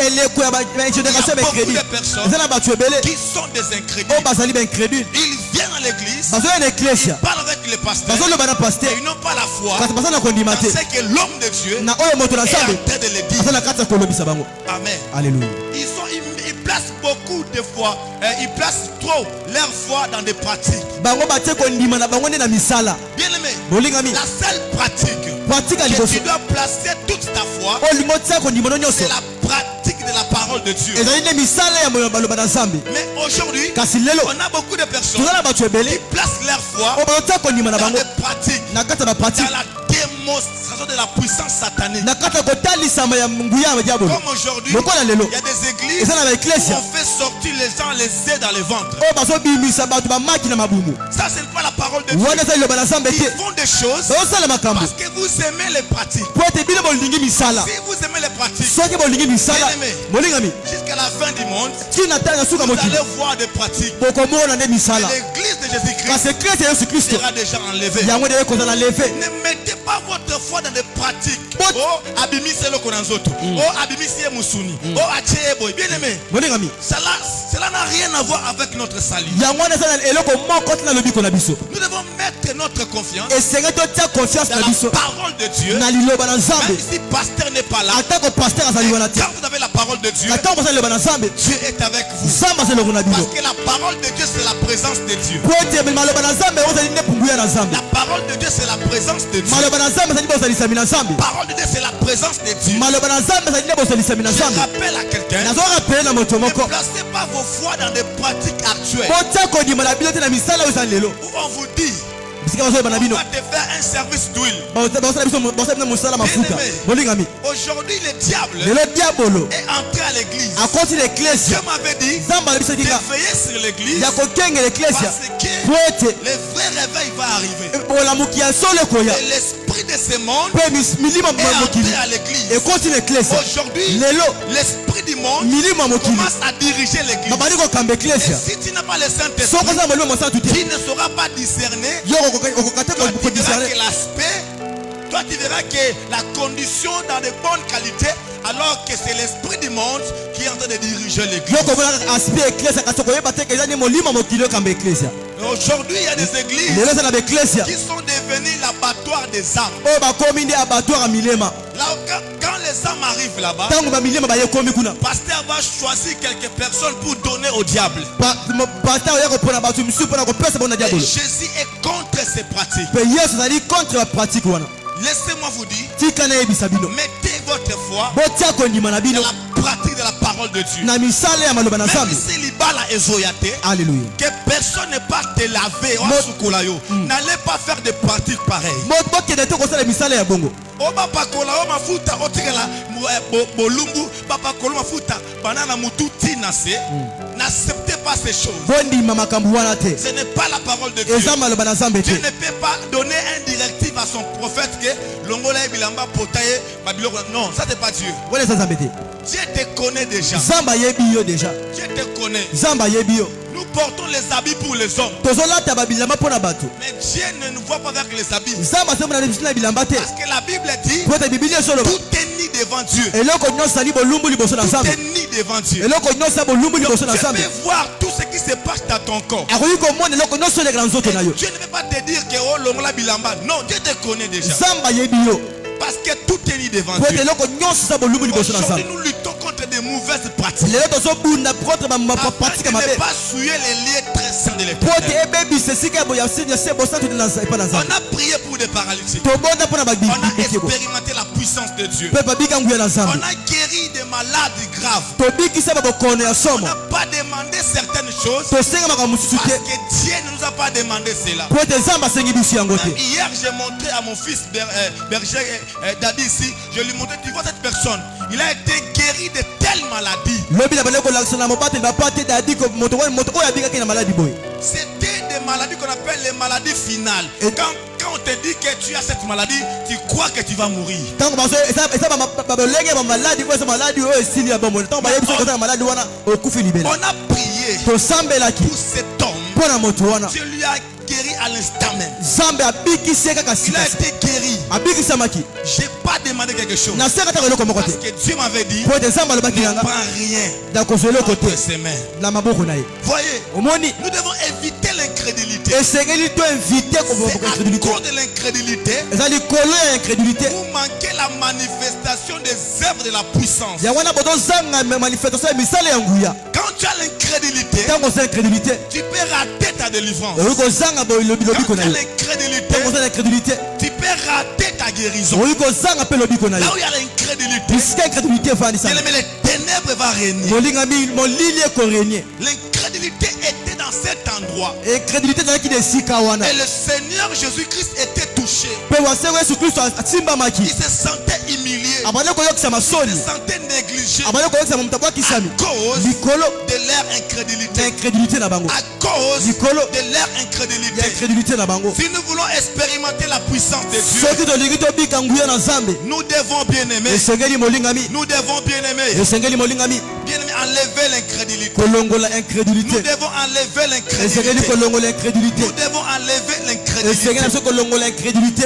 eleko ya bagénération ya baincrédule eza na bato ebele Qui sont des incrédules. oyo bazali baincrédule Ils viennent à l'église, bazoya na eklesia parlent avec les pasteurs, bazoloba na paster et ils n'ont pas la foi kasi baza na kondima dans te ce que l'homme de Dieu na oyo moto na est en Nzambe train de le dire. aza na kati ya kolobisa bango. Amen. Alléluia. Ils placent beaucoup de fois, ils placent trop leur foi dans des pratiques. bango batie kondima na bango nde na misala Bien aimé, bolingami la seule pratique pratique ya que liboso tu dois placer toute ta foi, olingo tia kondima no nyonso c'est la pratique de la parole de Dieu. ezali nde misala ya baloba na Nzambe. Mais aujourd'hui, kasi lelo on a beaucoup de personnes toza na bato qui ebele placent leur foi oyo bazotia kondima na dans bango des pratiques, na kati ya bapratique dans la démonstration de la puissance satanique. na kati ya kotalisama ya nguya ya diabolo. Comme aujourd'hui, lokola lelo il y a des églises eza na où baeklesia on fait sortir les gens les œufs dans le ventre. oyo bazobimisa bato bamaki na mabumu Ça, ce n'est pas la parole de Dieu. wana eza liloba na Nzambe Ils te font des choses bazosala makambo parce que vous aimez les pratiques. po ete bino bolingi misala. Si vous aimez les pratiques, soki bolingi misala bolingami jusqu'à la fin du monde, tina ta na suka vous mokili allez voir des pratiques. bokomona nde misala L'église de Jésus-Christ kasi eklese ya yesu kristo sera déjà enlevée. yango nde ekozala leve. Ne mettez pas votre foi dans des pratiques. But- Oh, abimise le konanzoto. Oh, abimise musuni. Oh, achebo. Bien aimé. bolingami Cela n'a rien à voir avec notre salut. yango wana eza na eloko moko tina lobiko na biso Nous devons mettre notre confiance esengi totia confiance dans na la biso parole de Dieu. na liloba na Nzambe. Même si pasteur n'est pas là, atako paster azali wana te quand vous avez la parole de Dieu, atako boza liloba na Nzambe Dieu est avec vous. Nzambe aza elongo na Parce bino que la parole de Dieu, c'est la présence de Dieu. po ete maloba na Nzambe ozali nde punguya na Nzambe. La parole de Dieu, c'est la présence de Dieu. maloba na Nzambe ezali bozalisami na Nzambe. La parole de Dieu, c'est la présence de Dieu. maloba na Nzambe ezali nde bozalisami na Je Nzambe. rappelle à quelqu'un, nazorapele na moto ne moko placez pas vos foi dans des pratiques actuelles botia kondima na bino te na misala oyo ezali lelo où on vous dit, bisika bazoloba na on bino va te faire un service d'huile. bazosala bino mosala mafuta. Bien-aimé. bolingami Aujourd'hui, le diable lelo diabolo est entré à l'église. akoti Dieu l'eklesia m'avait dit Nzambe alobisa de kinga veiller sur l'église ya kokengela eklesia parce que po ete le vrai réveil va arriver. bolamuki ya solo ekoya Et l'esprit de ce monde mpe milimo est ya mokili entré à l'église. ekoti na eklesia Aujourd'hui, lelo l'esprit du monde milimo ya mokili commence à diriger l'église. babandi kokamba Et eklesia si tu n'as pas le soko Saint-Esprit, oza molimo mosantu te tu ne sauras pas discerner. yo okoka te Toi, tu verras kodiserne. que l'aspect, toi, tu verras que la condition dans de bonnes qualités, alors que c'est l'esprit du monde qui est en train de diriger l'église. yo komona aspect eklesia kasi okoyeba te eza ni molimo ya mokili okamba eklesia. Aujourd'hui, il y a des églises lelo eza na baeklesia qui sont devenues l'abattoir des âmes. oyo bakomi nde abattoir ya milema. Là, quand les âmes arrivent là-bas, ntango bamilema bayekomi kuna le pasteur va choisir quelques personnes pour donner au diable. paster oya kopona bato misusu mpona kopesa bango na Et diabolo Jésus est contre ces pratiques. mpe yesu azali contre bapratike wana. Laissez-moi vous dire, tika nayebisa bino mettez votre foi botia kondima na dans bino la pratique de la parole de Dieu. na misala ya maloba na Même Nzambe. si libala ezoyate, Alléluia. que personne ne pas te laver, n'allez pas faire des pratiques pareilles. Bokende te kosala misala ya bongo. Oba pakola o mafuta otikela bolumbu papa kola mafuta banana mutu tina se. N'acceptez pas ces choses. Bondima makambu wana te. Ce n'est pas la parole de Dieu. Eza maloba na Nzambe Dieu te. ne peut pas donner un directive à son prophète que longola bilamba potaye babiloko. Non, ça c'est pas Dieu. Wala eza Nzambe te. Dieu te connaît déjà. Nzamba yebi yo déjà. Dieu te connaît. Nzamba yebi yo. Nous portons les habits pour les hommes. Tozolata babilamba pona bato. Mais Dieu ne nous voit pas avec les habits. Nzamba sema na bisina bilamba te. Parce que la Bible dit Pota Biblia solo. tout est ni devant Dieu. Eloko nyonso ali bolumbu liboso na Tout Nzambe. est ni devant Dieu. Eloko nyonso bolumbu liboso na Dieu Nzambe. peut voir tout ce qui se passe dans ton corps. Akoyi komona eloko nyonso le grand nzoto na yo. Dieu ne peut pas te dire que oh longola bilamba. Non, Dieu te connaît déjà. Nzamba yebi yo. Parce que tout est ni devant Pota Dieu. eloko nyonso sa bolumbu liboso na Aujourd'hui, Nzambe. nous luttons contre des mauvaises pratiques. Lelo tozobunda contre ba Afin pratique de mabe. ne pas souiller les liens très saints de Pota l'Éternel. ebebi sesika boya se bosantu na epa na On Nzambe. a prié pour des paralytiques. Tobonda pona On a bagbi. expérimenté la puissance de Dieu. Pe babika nguya na On Nzambe. a guéri des malades graves. Tobikisa babokono ya On somo. n'a pas demandé certaines choses Tosenga makambo mususu parce te. que Dieu ne nous a pas demandé cela. Pota Nzamba asengi biso yango te. Hier, j'ai montré à mon fils berger Dadi ici, je lui montrais, tu vois cette personne, il a été guéri de telles maladies. Lobi na bale ko lakisa na mobate na pate dadi ko moto oya bika ki na maladi boy. C'était des maladies qu'on appelle les maladies finales. Et quand on te dit que tu as cette maladie, tu crois que tu vas mourir. Tango baso esa ba lenge ba maladi ko esa maladi o esili ya bomo. Tango ba yebiso ko na maladi wana okufi libela. On a prié To sambelaki pour cet homme. pona moto wana. Dieu lui a guéri à l'instant même. Zambe abikisi kaka Il a sika. été guéri. Abikisa maki. J'ai pas demandé quelque chose. Na seka ta ko moko Parce te. que Dieu m'avait dit, Pota Nzamba lobaki ne yanga prends rien da kozelo entre kote ses mains. na maboko na ye. Voyez, Omoni nous devons éviter l'incrédulité. esengeli to inviter ko C'est boko à incrédulité. cause de l'incrédulité, Eza likolo ya incrédulité. vous manquez la manifestation des œuvres de la puissance. Ya wana boto zanga manifestation ya misala ya nguya. Quand tu as l'incrédulité, Tango za incrédulité. tu peux rater ta délivrance. Oyi kozanga boy lobi Quand ko tu na as ye. l'incrédulité, Tango za incrédulité. tu peux rater ta guérison. Oyi kozanga pe lobi ko na ye. Là où il y a l'incrédulité, Bisika incrédulité fani sana. les ténèbres vont régner. Molinga mi molili ko régner. L'incrédulité était dans cet endroit. Incrédulité na ki de sika wana. Et le Seigneur Jésus-Christ était touché. Pe wasengo Yesu Kristo atimba Il maki. se sentait humilié. Abane ko yokisa Il masoni. se sentait négligé Abane ko yokisa mtabwa kisami. à cause Likolo de leur incrédulité. incrédulité na bango. À cause Nicolo. de leur Ya incrédulité. incrédulité na bango. Si nous voulons expérimenter la puissance de Dieu, Soki tolingi tobika nguya na Nzambe. nous devons bien aimer. Esengeli molinga mi. Nous devons bien aimer. Esengeli molinga mi. Bien aimer, enlever l'incrédulité. Kolongola Nous incrédulité. devons enlever Esengeli l'incrédulité. kolongola incrédulité. Nous devons enlever Esengeli l'incrédulité. na so kolongola incrédulité.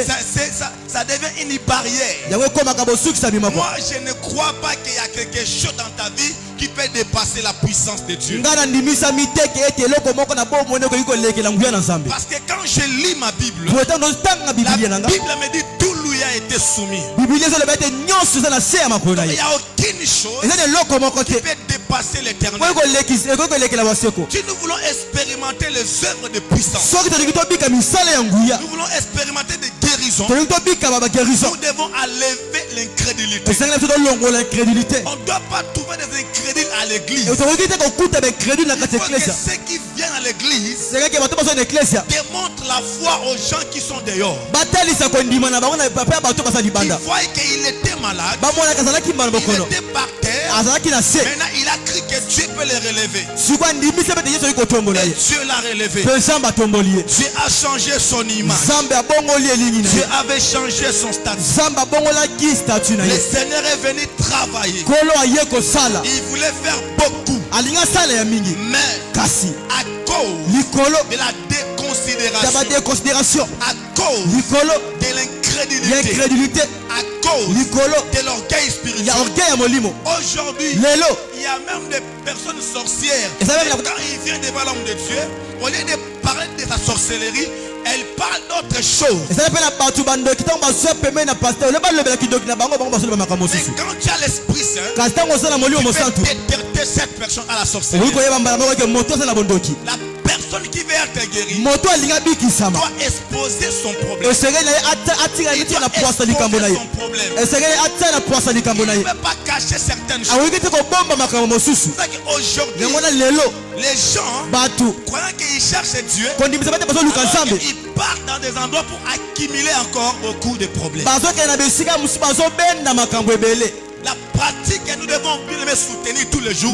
Ça devient une barrière. Yango ekomaka bosukisa bimako. Moi, je ne crois pas qu'il y a quelque chose dans ta vie qui peut dépasser la puissance de Dieu. Nga na ndimisa miteke ete eloko moko na bomone ko yiko lekela nguya na Nzambe. Parce que quand je lis ma Bible, Pourtant no tanga la Biblia nanga. Bible me dit tout lui a été soumis. Biblia zo le bete nyonso za na se ya makolo na Il ye. n'y a aucune chose Eza de loko moko qui te. peut dépasser l'éternel. Ko lekisa ko lekela waseko. Si nous voulons expérimenter les œuvres de puissance, Soki tolingi tobika misala ya nguya. nous voulons expérimenter des guérisons, Tolingi tobika ba guérison. nous devons enlever l'incrédulité. Esengeli so longola incrédulité. On ne doit pas trouver des incrédules à l'église. Et tolingi te kokuta ba incrédule na Il kati faut que eklesia. ceux qui viennent à l'église Sengaki bato baso na eklesia. démontrent la foi aux gens qui sont dehors. Batalisa kondima na bango na papa ya bato basa Ils libanda. voient qu'il était malade, Bamona kazalaki mbana il bokono. était par terre. Azalaki na se. Maintenant, il a cru que Dieu peut le relever. Sikwa ndimisa bete Yesu yiko tombola Et ye. Dieu l'a relevé. Pe Nzambe tomboli ye. Dieu a changé son image. Nzambe abongoli elingi na Dieu ye. avait changé son statut. Nzambe abongolaki statut na Le ye. Seigneur est venu travailler. Kolo aye kosala. Il voulait faire beaucoup. Alinga sala ya mingi. Mais Kasi à cause likolo de la ya déconsidération, ba déconsidération. à cause Likolo de ya l'incrédulité, incrédulité. à cause Likolo de l'orgueil ya spirituel, orgueil ya molimo. aujourd'hui, Lelo il y a même des personnes sorcières. Et ça même Et la- quand il vient devant l'homme de Dieu, au lieu de parler de sa sorcellerie, elle parle d'autre chose. ezali mpe na bato bandoki ntango bazwa pembeni na paster ole balobela kidoki na bango bango bazoloba makambo Mais mosusu quand tu as l'Esprit Saint, kasi ntango oza na molimo tu mosantu peux détecter cette personne à la okoki sorcellerie. koyeba mbala moko ke moto aza na bondoki La personne personne qui veut être guérie moto alinga bikisama doit exposer son problème. esengeli na ye atira Il neti doit na poasa likambo na ye exposer son problème. esengeli atia na poasa likambo na Il ye ne peut pas cacher certaines choses. akoki te kobomba makambo mosusu C'est pour ça qu'aujourd'hui, yango na lelo les gens, bato croyant qu'ils cherchent Dieu, kondimisa bate bazoluka nzambe ils partent dans des endroits pour accumuler encore beaucoup de problèmes. bazokende na bisika mosusu bazobenda makambo ebele La pratique que nous devons bien aimer soutenir tous les jours,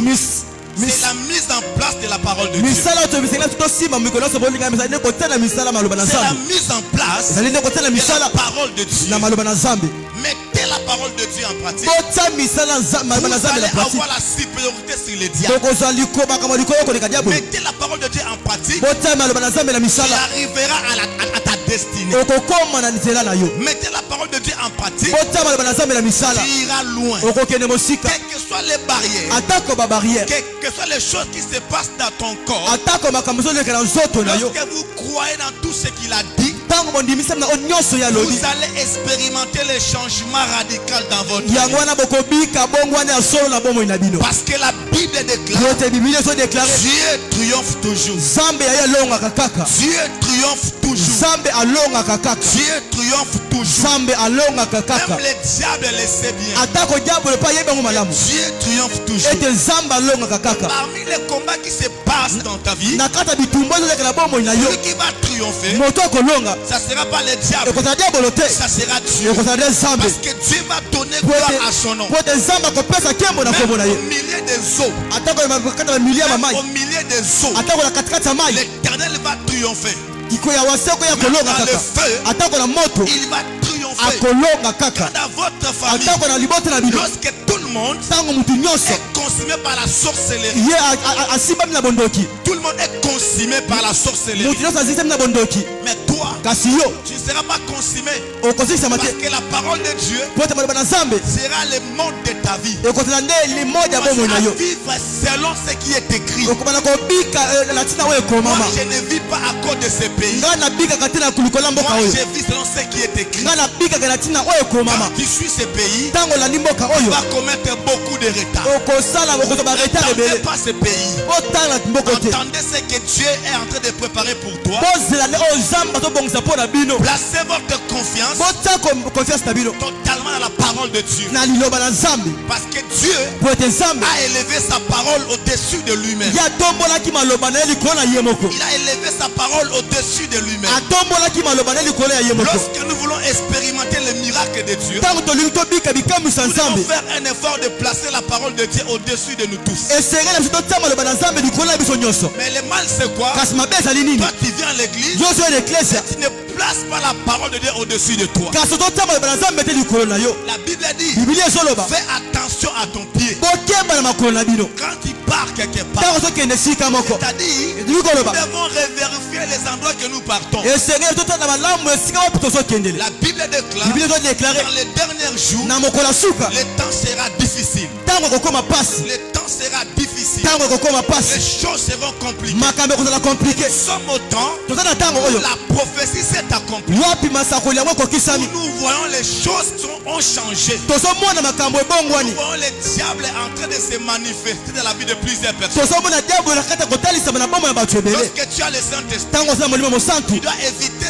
c'est la mise en place de la parole de Dieu. misala oyo tobisenga tosimba mikolo nyonso bolinga misala nde kotala misala maloba na C'est la nzambe mise en place ezali nde kotala de la misala parole de Dieu. na maloba na nzambe Mettez la parole de Dieu en pratique. totia misala maloba na Vous nzambe allez na pratique avoir la supériorité sur les diables. tokozwa makambo likolo koleka diabolo Mettez la parole de Dieu en pratique. botia maloba na nzambe na Tu misala arriveras à ta destinée. okokoma na nzela na yo Mettez la parole de Dieu en pratique. botia maloba na nzambe na misala Tu iras loin. okokende mosika Quelles que soient les barrières, atako babariere quelles que soient les choses qui se passent dans ton corps, atako makambo ezoleka na nzoto na yo lorsque vous croyez dans tout ce qu'il a dit, ntango bondimisami na oyo nyonso ya lobi vous allez expérimenter les changements radicaux dans votre yango vie. wana bokobika bongo wana ya solo na bomoi na bino Parce que la Bible déclare yote biblia ezodeklare Dieu triomphe toujours. nzambe yaye alongaka kaka Dieu triomphe toujours. nzambe alongaka kaka Dieu triomphe toujours. nzambe alongaka kaka Même les diables le savent bien. atako diabolo mpe ayebi yango malamu Dieu triomphe toujours. ete nzambe alongaka kaka Parmi les combats qui se passent dans ta vie, na kati ya bitumba ezoleka na bomoi na yo celui qui va triompher, moto akolonga ça ne sera pas les diables, ekozala diabolo te ça sera Dieu. ekozala nde nzambe Parce que Dieu va donner gloire à son nom. po ete nzambe akopesa nkembo na kombo na Même ye au milieu des eaux, atako kati ya bamilia ya même mamai au milieu des eaux, atako na katikati ya mai l'Éternel va triompher. kikoya wase okoya kolonga Dans le kaka feu, atako na moto il va triompher. akolonga kaka Dans votre famille, atako na libote na bino lorsque tout le monde ntango mutu nyonso est consumé par la sorcellerie, ye asimbami na bondoki tout le monde est consumé par la sorcellerie. mutu nyonso azisami na bondoki Mais toi, kasi yo tu ne seras pas consumé okozikisama parce te que la parole de Dieu po ete maloba na nzambe sera le mode de ta vie. ekozala nde limoja ya Tu bomoi na vas yo vivre selon ce qui est écrit. okobana kobika na ntina oyo Moi, ekomama je ne vis pas à cause de ce pays. ngai nabikaka te na kulikola mboka Moi, oyo je vis selon ce qui est écrit. ngai nabikaka na ntina oyo ekomama Quand tu suis ce pays, ntango olandi mboka tu oyo vas commettre beaucoup de retard. okosala okozwa baretard N'attendez ebele pas ce pays. otala mboka te Entendez ce que Dieu est en train de préparer pour toi. bozela nde oyo nzambe azobongisa mpo na bino Placez votre confiance botia confiance na bino totalement dans la parole de Dieu. na liloba na nzambe Parce que Dieu po ete nzambe a élevé sa parole au-dessus de lui-même. ye atombolaki maloba na ye likolo na ye moko Il a élevé sa parole au-dessus de lui-même. atombolaki maloba na ye likolo ya ye moko Lorsque nous voulons expérimenter le miracle de Dieu, ntango tolingi tobika bikamwisa nous devons nzambe faire un effort de placer la parole de Dieu au-dessus de nous tous. esengeli na biso totia maloba na nzambe likolo na biso nyonso Mais le mal c'est quoi? kasi mabe ezali nini Toi tu viens à l'église, yo ozo ya eklesia tu ne places pas la parole de Dieu au-dessus de toi. kasi totia maloba na nzambe te likolo na yo La Bible dit, bibilia ezoloba fais attention à ton pied. bokemba na makolo na bino Quand tu pars quelque part, ntango ozokende esika moko c'est-à-dire, ezali nous koloba devons revérifier les endroits que nous partons. esengeli totala na malamu esika wapi tozokendele La Bible déclare, bibilia ezodeklare dans les derniers jours, na mokolo ya suka le temps sera difficile. ntango ekokoma pasi Le temps sera difficile. ntango ekokoma Les pasi choses seront compliquées. makambo ekozala komplike Nous sommes au temps toza na ntango où oyo la prophétie s'est accomplie. wapi masakoli yango Où ekokisami nous voyons les choses ont changé. tozomona makambo ebongwani Nous voyons les diables en train de se manifester dans la vie de plusieurs personnes. tozomona diabolo na kati ya kotalisama na bomo ya bato ebele Lorsque tu as le Saint-Esprit, ntango oza na molimo mosantu tu dois éviter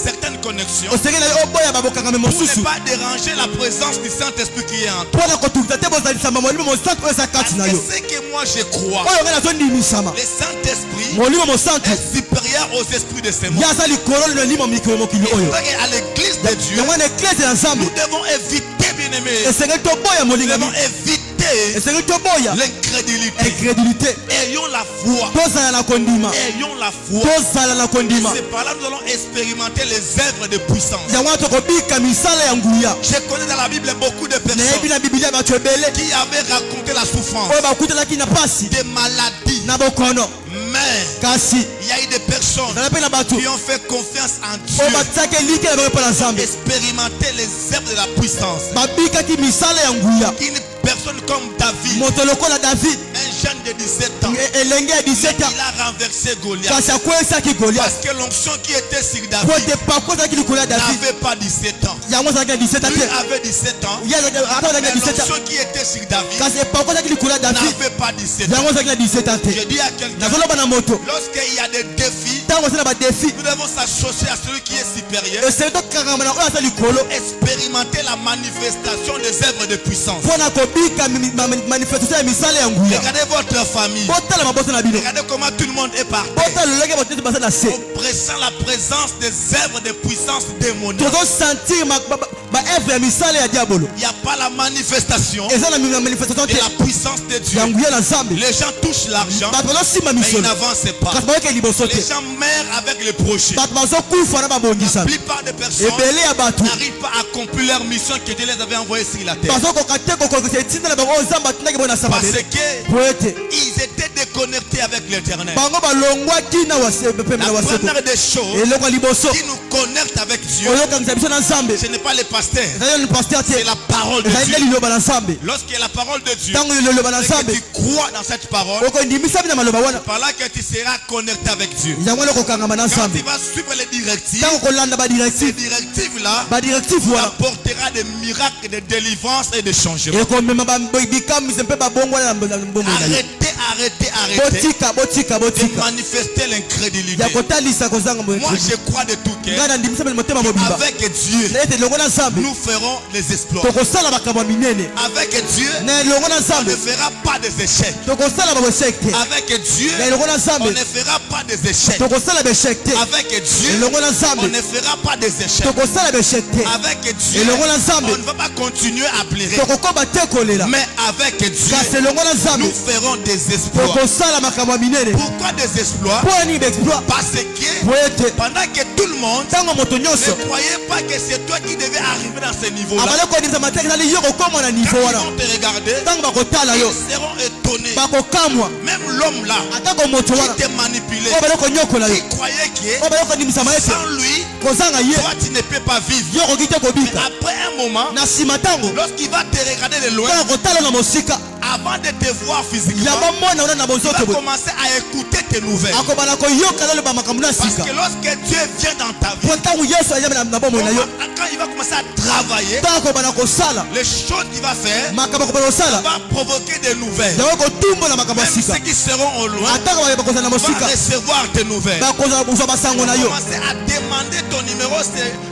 certaines connexions osengeli na yo oboya babokangami pour ne mosusu pas déranger la présence du Saint-Esprit qui est en toi. mpo na kotungisa te bozalisama molimo mosantu oyo eza Parce kati na que yo ce que moi je crois, oyo ngai nazondimisama le Saint-Esprit molimo mosantu est supérieur aux esprits de ces mondes. ye aza likolo na limo mikolo mokili oyo À l'église de Dieu, yango wana eklese ya nzambe nous devons éviter, bien-aimés, esengeli toboya nous molingami devons éviter esengeli toboya l'incrédulité. incrédulité Ayons la foi. tozala na kondima Ayons la foi. tozala na kondima C'est par là que nous allons expérimenter les œuvres de puissance. yango wana tokobika misala ya nguya Je connais dans la Bible beaucoup de nayebi personnes na bibilia bato ebele qui avaient raconté la souffrance, oyo bakutelaki na pasi des maladies. na bokono Mais kasi il y a eu des personnes zala mpe na bato qui ont fait confiance en oyo Dieu, batiaki elike na bango mpo na nzambe expérimenter les œuvres de la puissance. babikaki misala ya nguya Une personne comme David, moto lokola david un jeune de 17 ans, elenge ya 17 ans il a renversé Goliath. kasi akweyisaki Goliath Parce que l'onction qui était sur po David te pako ezalaki likolo ya David n'avait pas 17 ans. yango ezalaki na 17 ans Lui te avait 17 ans. ye ata ezalaki na Mais 17 ans l'onction qui était sur David kasi epako ezalaki likolo ya David n'avait pas 17 ans. yango ezalaki na 17 ans te Je dis à quelqu'un, nazoloba na moto lorsqu'il y a des défis, ntango ozali na badefi nous devons s'associer à celui qui est supérieur, esengeli tokangama na oyo aza likolo expérimenter la manifestation des œuvres de puissance. mpo na kobika manifestation ya misala ya nguya Regardez votre famille. botala mabota na bino Regardez comment tout le monde est par terre. botala lolenge bato baza na se On pressent la présence des œuvres de puissance démoniaque. tozosentir baevre ya misala ya diabolo Il n'y a pas la manifestation eza na manifestation de te la puissance de Dieu. ya nguya na nzambe Les gens touchent l'argent, bato bazosimba mais ils misolo n'avancent pas. kasi bayoke liboso te Les gens meurent avec les projets. bato bazokufa na La babongisami plupart des personnes ebele ya bato n'arrivent pas à accomplir leur mission que Dieu les avait envoyée sur la terre. bazokoka te kokolokisa etinda na bango oyo nzambe atindaki boyo na saba Parce bele que po ete ils étaient déconnectés avec l'éternel. bango balongwaki na pembe na La waseko première des choses eloko ya liboso qui nous connecte avec Dieu, oyokangisa biso na nzambe ce n'est pas les pasteurs, ezali na paster te c'est la parole de ezali Dieu. nde liloba na nzambe Lorsqu'il y a la parole de Dieu, ntango liloba na et que nzambe tu crois dans cette parole, okondimisami na maloba wana par là que tu seras connecté avec Dieu. yango wana okokangama na Quand nzambe tu vas suivre les directives, ntango kolanda ces badirective directives-là badirective wana apportera des miracles de délivrance et de changement. ekomema bikamwise mpe babongwana na mbongo na yo Arrêtez botika de manifester l'incrédulité. ya kotalisa kozanga Moi, je crois de tout ngai cœur. nandimisami na motema mobimba Avec Dieu, na ete elongo na nzambe nous ferons les exploits. tokosala makambo ya minene Avec Dieu, na elongo na on nzambe ne fera pas des échecs. tokosala babeshek te Avec Dieu, na elongo na on nzambe ne fera pas des échecs. tokosala beshek te Avec Dieu, elongo na on nzambe ne fera pas des échecs. tokosala beshek te Avec Dieu, elongo na nzambe on ne va pas continuer à pleurer. tokokoba te kolela Mais avec Dieu, kasi elongo na nzambe nous ferons des exploits. tokosala makambo ya minene Pourquoi des exploits? mpo ya nini baexploit Parce que po ete pendant que tout le monde ntango moto nyonso ne croyait pas que c'est toi qui devais arriver dans ce niveau-là, abale kodimisa mateke ezali yo kokoma na quand nivo ils wana vont te regarder, ntango bakotala yo ils seront étonnés. bakokamwa Même l'homme là atako moto wana qui te manipulait, oyo bale konyokola yo qui croyait que oyo bale kondimisama ete sans lui, kozanga ye toi tu ne peux pas vivre. yo okoki te Mais kobika après un moment, na nsima ntango lorsqu'il va te regarder de loin, ntango kotala na mosika avant de te voir physiquement, yamba mona wana na il va bonzoto boye commencer à écouter tes nouvelles. akobana koyoka naloba makambo na Parce sika que lorsque Dieu vient dans ta vie, mpo ntango yesu ayambe na bomoi na yo quand il va commencer à travailler, ntango akobana kosala les choses qu'il va faire makambo akobana kosala va provoquer des nouvelles. yango kotumbola makambo ya Même sika ceux qui seront au loin atako baye bakozala na vont mosika recevoir tes nouvelles. bakozala kozwa basango na yo Commencer à demander ton numéro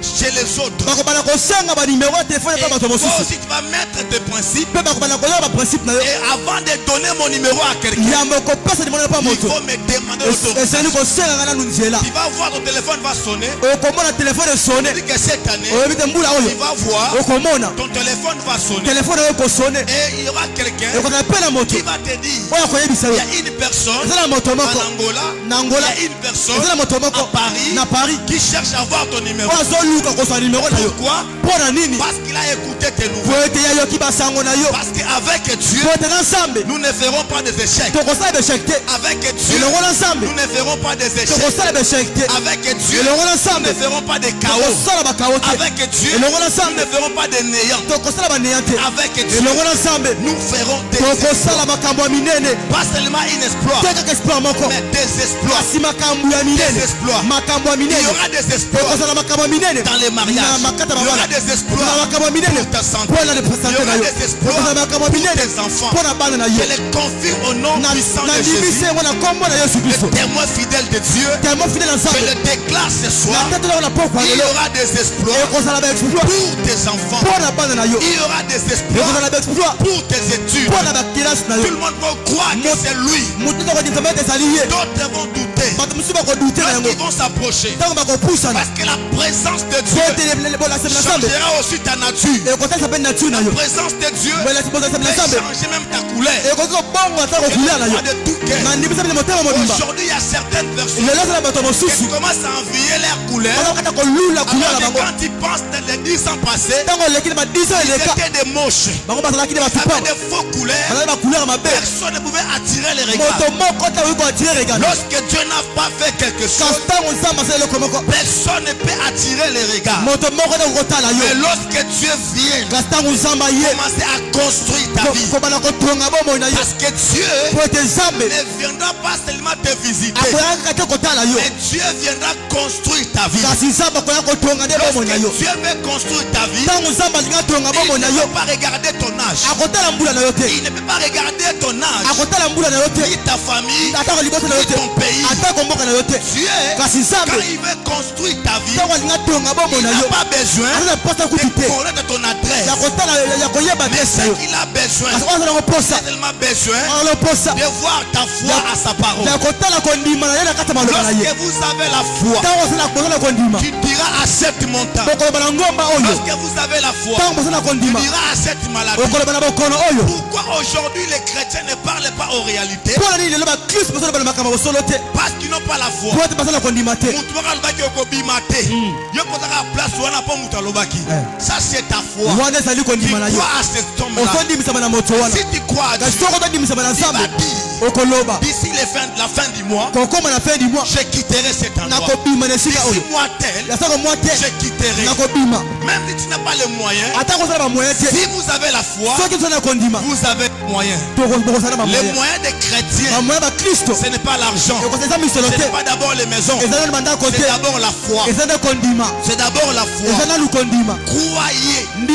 chez les autres. bakobana kosenga banimero ya telefone Et mpe bato toi mosusu aussi tu vas mettre tes principes. mpe bakobana koyoka baprincipe na yo Et avant de donner mon numéro à quelqu'un, yambo kopesa limono mpa il moto faut me demander esengeli l'autorisation. kosenganga nanu nzela Tu vas voir ton téléphone va sonner. okomona telefone esone C'est que cette année, oyebi te mbula tu oyo vas voir okomona ton téléphone va sonner. telefone oyo ekosone Et il y aura quelqu'un ekozala mpe na moto qui va te dire, oyo akoyebisa il yo y a une personne eza na moto en moko Angola, na il angola y a une personne eza na moto moko à Paris na paris qui cherche à avoir ton numéro. oyo azoluka kozwa nimero na yo Pourquoi? mpo na nini Parce qu'il a écouté tes po nouvelles. ete yayoki basango na yo Parce qu'avec Dieu, po ete na nzambe nous ne ferons pas des échecs. tokosala beshek te Avec Dieu, elongo na nzambe nous ne ferons pas des échecs. tokosala beshek te Avec Dieu, elongo na nous nzambe ne ferons pas des chaos. tokosala bakao te Avec Dieu, elongo na nous nzambe ne ferons pas des néants. tokosala baneya te Avec Dieu, elongo na nzambe nous ferons des exploits. tokosala makambo ya minene Pas seulement un exploit, te kaka exploit moko mais des exploits. kasi makambo ya Des minene exploits. makambo ya Il y minene aura des exploits tokozala makambo ya minene dans les mariages. na makata Il y aura babana des exploits na makambo ya minene pour ta santé. mpo na Il y sante na aura yo des exploits tokozala makambo ya pour minene tes enfants. mpo na bana na Je yo les confirme au nom puissant de nandimisi Jésus. yango na kombo na yesu Le kristo témoin fidèle de Dieu, temo fidele na je nzambe le déclare ce soir. na tete nako na pokwa Il y lelo aura des exploits ekozala baexploit pour tes enfants. mpo na bana na yo Il y aura des exploits ekozala baexploit pour tes études. mpo na bakilasi na Tout yo le monde va croire que c'est lui. motu tokodimisa ete ezali ye D'autres vont douter. bato mosusu bakodute na yango Lorsqu'ils vont s'approcher. ntango bakopusana Parce que la présence de po Dieu ete bolasemi na nzambe changera aussi ta nature. ekotalisa mpe nature na La yo présence de Dieu bolasemi na peut nzambe changer même ta couleur. ekoki kobongo ata Je kokulia na le yo crois de tout cœur. nandimisa mpe motema mobimba Aujourd'hui, il y a certaines personnes lelo ezala bato mosusu qui commencent à envier leur couleur. bazakata kolula kulia na Alors que bango quand ils pensent dans les 10 ans passés, ntango oleki na badiso ils eleka étaient des moches. bango bazalaki na Avec batupa des faux couleurs. bazali bacouleur mabe Personne ne pouvait attirer les regards. moto moko te oyi koatire regana Lorsque Dieu n'a pas fait quelque chose, personne ne peut attirer les regards. Mais lorsque Dieu vient commencer à construire ta vie, parce que Dieu ne viendra pas seulement te visiter, mais Dieu viendra construire ta vie. Lorsque Dieu veut construire ta vie, il ne peut pas regarder ton âge, il ne peut pas regarder ton âge, ni ta famille, ni ton pays. Dieu, quand il veut construire ta vie, il n'a pas besoin de connaître ton adresse, mais ce qu'il a besoin, c'est tellement besoin de voir ta foi à sa parole. Lorsque vous avez la foi, tu diras à cette montagne. Lorsque vous avez la foi, tu diras à cette maladie. Pourquoi aujourd'hui les chrétiens ne parlent pas aux réalités? Parce qu'ils n'ont pas la foi. Ça c'est ta foi. Tu crois à cet homme-là. Si tu crois à Dieu, il va dire d'ici la fin du mois, je quitterai cet endroit. D'ici mois tel, je quitterai. Même si tu n'as pas les moyens, si vous avez la foi, vous avez les moyens. Les moyens des chrétiens, ce n'est pas l'argent, ce n'est pas d'abord les maisons, c'est d'abord la foi. C'est d'abord la foi. Croyez. Il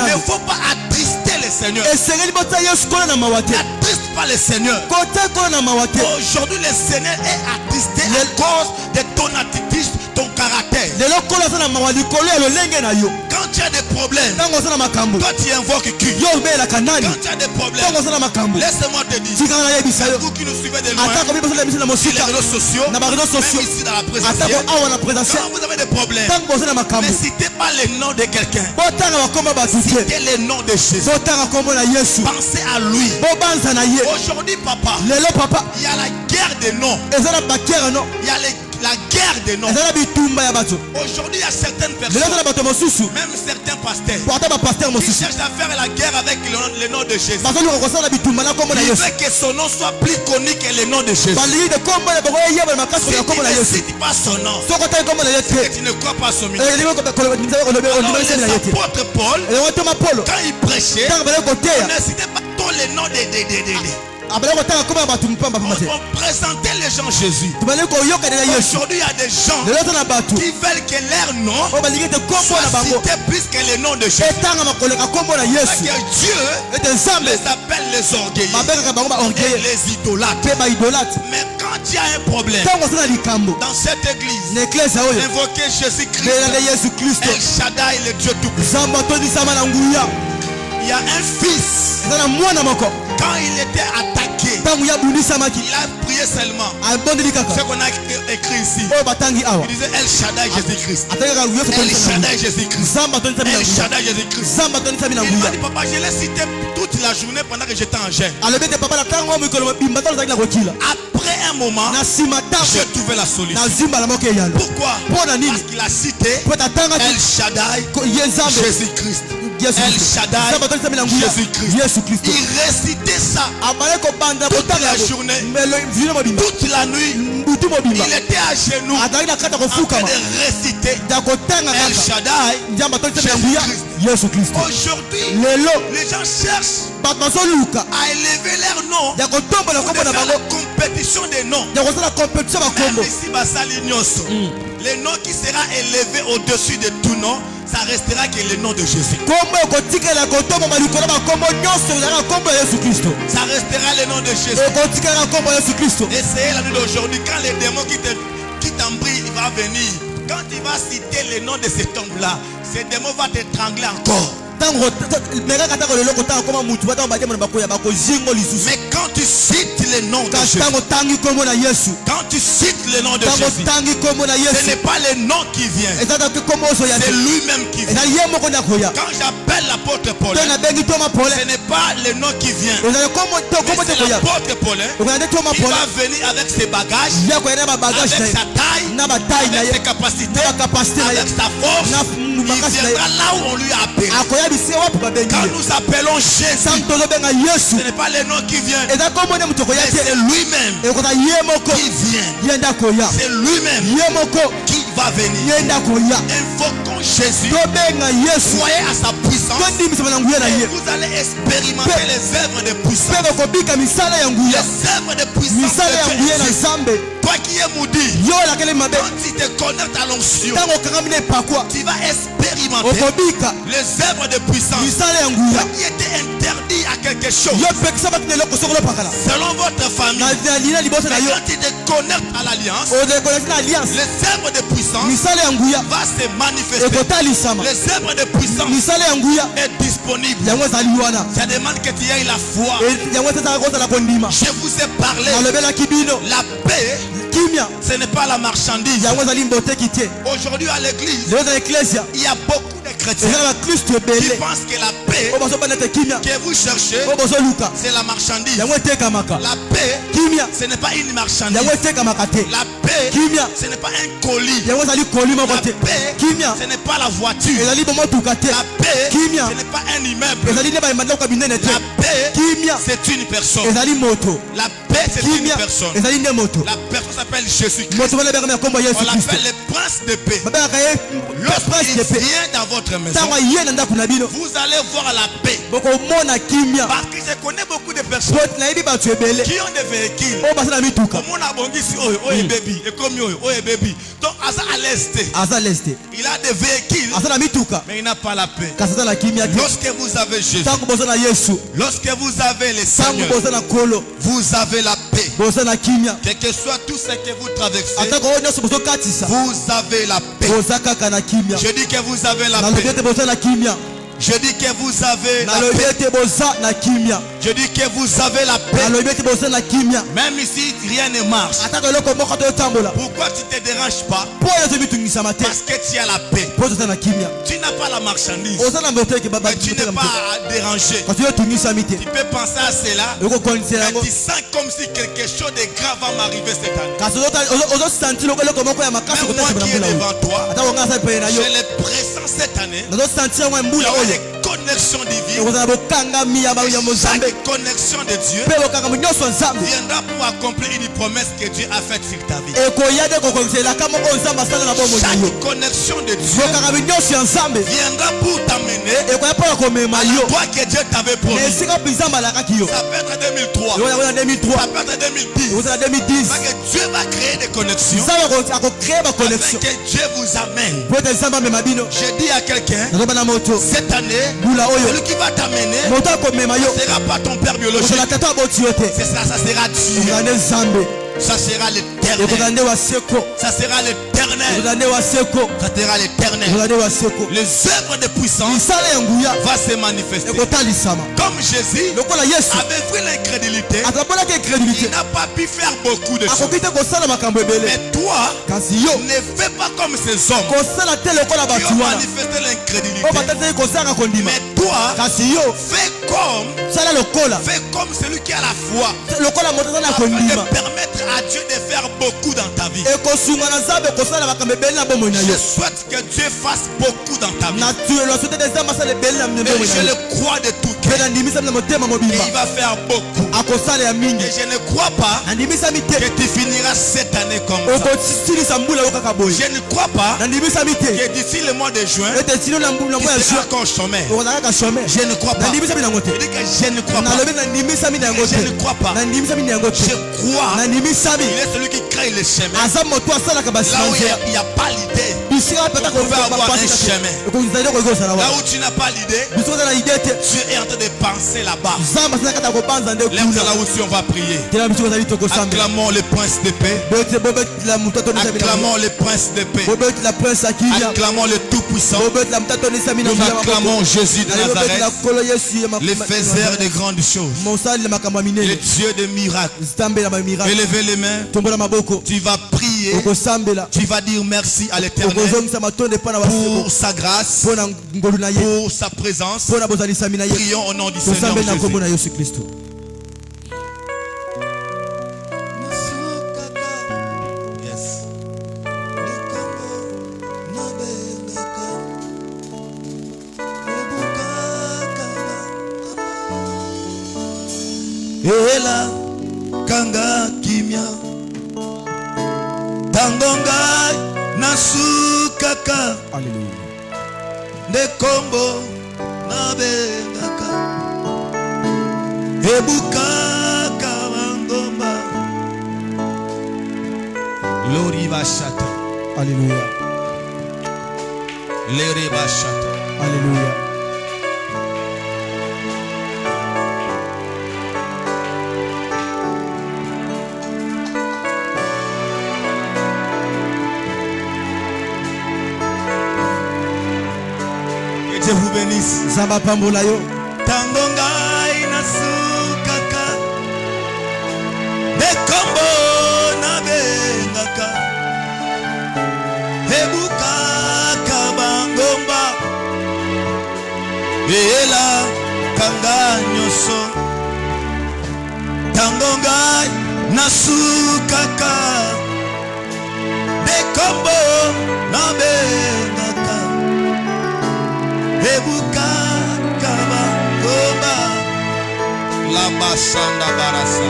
ne faut pas attrister le Seigneur. N'attriste pas le Seigneur. Aujourd'hui le Seigneur est attristé à cause de ton attitude, ton caractère. Quand tu as des problèmes, toi tu invoques qui? Quand tu as des problèmes, laisse-moi te dire, vous qui nous suivez de loin, sur les réseaux sociaux, même ici dans la présentielle, quand vous avez des problèmes, ne citez pas le nom de quelqu'un, citez le nom de Jésus. Pensez à lui. Aujourd'hui papa, il y a la guerre des noms. Il y a la guerre des noms. Aujourd'hui il y a certaines personnes, même certains pasteurs, qui cherchent à faire la guerre avec le nom de Jésus. Il veut que son nom soit plus connu que le nom de Jésus. Si tu ne cites pas son nom, c'est que tu ne crois pas son ministère. L'apôtre Paul, quand il prêchait, on ne citait pas tous les noms des on présentait les gens Jésus. Aujourd'hui il y a des gens qui veulent que leur nom soit cité plus que le nom de Jésus. Parce que Dieu les appelle les orgueilleux et les idolâtres. Mais quand il y a un problème dans cette église, invoquez Jésus-Christ, El Shaddai, le Dieu tout-puissant. Il y a un fils, quand il était attaqué, il a prié seulement. Ce qu'on a écrit ici, il disait El Shaddai Jésus-Christ. El Shaddai Jésus-Christ. El Shaddai Jésus-Christ. Il m'a dit papa, je l'ai cité toute la journée pendant que j'étais en jeûne. Après un moment, j'ai trouvé la solution. Pourquoi? Parce qu'il a cité El Shaddai Jésus-Christ. El Shaddai Jésus-Christ. Il récitait ça toute la journée, toute la nuit. Il était à genoux en train de réciter El Shaddai Jésus-Christ. Aujourd'hui, les gens cherchent à élever leur nom pour faire la compétition des noms. Même ici, le nom qui sera élevé au-dessus de tout nom, ça restera que le nom de Jésus. Ça restera le nom de Jésus. Essayez la nuit d'aujourd'hui, quand les démons qui t'embrient, il va venir. Quand il va citer le nom de cet homme-là, ce démon va t'étrangler encore. Mais quand tu cites le nom de Jésus, quand tu cites le nom de Jésus, ce n'est pas le nom qui vient, c'est lui-même qui vient. Quand j'appelle l'apôtre Paul, ce n'est pas le nom qui vient, mais c'est l'apôtre Paul. Il va venir avec ses bagages, avec sa taille, avec ses capacités, avec sa force, mu Il makasi na ye viendra là où on lui a appelé. akoya bisika wapi babengi Quand ye nous appelons Jésus, ntango tozobenga yesu ce n'est pas les noms qui viennent, eza kombo nde moto akoya mais te c'est lui-même ekota ye moko qui vient. ye nde akoya C'est lui-même ye moko qui va venir. ye nde akoya Invoquons Jésus. tobenga yesu Croyez à sa puissance. tondimisa na nguya na Et ye vous allez expérimenter les œuvres de puissance. mpe kokobika misala ya nguya Les œuvres de puissance misala ya de nguya na Dieu. nzambe Toi qui es maudit, yo olakeli mabe quand tu te connectes à l'onction, ntango okangami na epakwa tu vas expérimenter okobika les œuvres de puissance. misala ya nguya Toi qui étais interdit à quelque chose, yo pekisa baki na eloko soki olopakala selon votre famille, na lina liboso na mais yo quand tu te connectes à l'alliance, odekolaki na alliance les œuvres de puissance misala ya nguya vont se manifester. ekotalisama Les œuvres de puissance misala ya nguya est disponible. yango ezali wana Ça demande que tu aies la foi. yango ezalaka kozala kondima Je vous ai parlé. nalobelaki bino La paix, kimia ce n'est pas la marchandise. yango ezali mboteki te Aujourd'hui à l'église, lelo na eklesia il y a beaucoup de chrétiens ezala bakristu qui ebele pensent que la paix oyo bazobanda ete kimia que vous cherchez, oyo bozoluka c'est la marchandise. yango etekamaka La paix, kimia ce n'est pas une marchandise. yango etekamaka te La paix, kimia ce n'est pas un colis. yango ezali koli moko La te paix, kimia ce n'est pas la voiture. ezali bomotuka te La paix, kimia ce n'est pas un immeuble. ezali nde bayemandakoka binene te La paix, kimia c'est une personne. ezali moto La paix, c'est une kimia personne. ezali nde moto La personne s'appelle Jésus-Christ. moto wana bengami na nkombo ya yesu On kristo l'appelle le prince de paix. babengaka ye prince Lorsqu'il de paix vient dans votre maison, ntango aye na ndako na bino vous allez voir la paix. bokomona kimia Parce que je connais beaucoup de personnes po nayebi bato ebele qui ont des véhicules. oyo baza na mituka Comme on a bondi ici, oh, baby, et comme oh, baby. Donc, à ça, à l'est, aza leste il a des véhicules, aza na mituka mais il n'a pas la paix. kasi aza na kimia te Lorsque vous avez Jésus, ntango boza na yesu lorsque vous avez les ntango Seigneurs, boza na nkolo vous avez la paix. boza na kimia Quel que soit tout ce que vous traversez, atako oyo nyonso bozokatisa vous avez la paix. boza kaka na kimia Je dis que vous avez la nalobi paix. ete boza na kimia Je dis que vous avez la nalobi paix. ete boza na kimia Je dis que vous avez la paix. nalobi ete boza na kimia Même ici, rien ne marche. atako eloko moko toyotambola Pourquoi tu ne te déranges pas? mpo oyo ezomitungisama te Parce que tu as la paix. mpo toza na kimia Tu n'as pas la marchandise. oza na mboteki Mais tu n'es pas dérangé. kasi oyo etungisami te Tu peux penser à cela. okokonisela Mais yango tu sens comme si quelque chose de grave va m'arriver cette année. kasi ozosanti loko eloko moko ya makasi Même moi kotasema na qui est mbula oyo devant toi, atako ngai asali pene na yo je le pressens cette année. nazosanti yango ya Il y mbula aura oyo des connexions divines. ekozala bokangami ya nzambe Chaque connexion de Dieu mpe bokangami nyonso ya nzambe viendra pour accomplir une promesse que Dieu a faite sur ta vie. ekoya nde kokongiselaka moko oyo nzambe asala na bomoi na yo Chaque connexion de Dieu bokangami nyonso ya nzambe viendra pour t'amener ekoya mpona komema à yo la toi que Dieu t'avait na promis. esika mpe nzambe alakaki yo Ça peut être 2003, ekozala na 2003 ça peut être 2010. ekozala na 2010 Parce que Dieu va créer des connexions nzambe akocrée afin baconnexion que Dieu vous amène. po ete nzambe amema bino Je dis à quelqu'un, nazoba na moto cette année, mbula oyo celui qui va t'amener moto akomema yo ne sera pas ton père biologique. okozala tata aboti yo te C'est ça, ça sera Dieu. ekozala nde nzambe Ça sera l'éternel. ekozala nde wa seko Ça sera l'éternel. ekozala nde wa seko Ça sera l'éternel. ekozala nde wa seko Les œuvres de puissance misala ya nguya vont se manifester. ekotalisama Comme Jésus lokola yesu avait vu l'incrédulité, ataponaki il incrédulité n'a pas pu faire beaucoup de choses. akoki te kosala makambo ebele Mais toi, kasi yo ne fais pas comme ces hommes kosala te lokola qui bato ont wana manifesté l'incrédulité. oyo batataki kosalaka kondima Mais toi, kasi yo fais comme celui qui a la foi. lokola moto aza na Afin de kondima permettre à Dieu de faire beaucoup dans ta vie. ekosunga na nzambe kosala makambo ebele na bomoi na Je yo souhaite que Dieu fasse beaucoup dans ta vie. naturelo aso te nzambe asala ebele na Et bomoi je na yo le crois de tout mpe cœur. nandimisami na motema Et mobimba il va faire beaucoup. akosala ya mingi Et je ne crois pas nandimisami te que tu finiras cette année comme ça. okosilisa mbula yo kaka boye Je ne crois pas nandimisami te que d'ici le mois de juin, ete tino na mois tu ya seras juin encore chômeur. okozala kaka chômeur Je ne crois pas. nandimisami nango te Je dis que je ne crois pas. nalobi nandimisami na yango Je ne te crois pas. nandimisami na yango Je te crois nandimisami qu'il est celui qui crée le chemin. aza moto asalaka Là où basimanzela il n'y a pas l'idée. bisika peta On pouvait avoir un chemin. ekozala ekozala Là wana où tu n'as pas l'idée, biso oza na ide te Dieu est en train de penser là-bas. nzambe asala kata kobanza nde Lève-toi là kuna aussi, on va prier. tela biso kozali tokosambela Acclamons le prince de paix. bobetela moto atonisami na Acclamons le prince de paix. bobetela prince akilia Acclamons le tout-puissant. bobetela moto atonisami na Nous acclamons Jésus de bobetela Nazareth, kolo yesu le faiseur de grandes choses, mosali na makambo ya le minene Dieu de miracles. nzambe na bamiracle Élevez les mains, tombola maboko tu vas prier, okosambela tu vas dire merci à l'Éternel okozongisa matonde mpo na baseko pour sa grâce, mpo na ngolu na ye pour sa présence. mpo na bozalisami na ye Prions au nom du Seigneur tosambeli na nkombo Jésus. na yesu kristo Yes. Tangonga nasukaka. Alléluia. De kombo na bengaka. Ebukaka bangomba. Lori bashata. Alléluia. Lere bashata. Alléluia. Que Dieu vous bénisse. Zamba pambola yo. Tangonga inasukaka. De kombo na bengaka. Ebukaka bangomba. Ela kanga nyoso. Tangonga nasukaka. De kombo na bengaka. Ebukaka bangomba. La basanda barasa.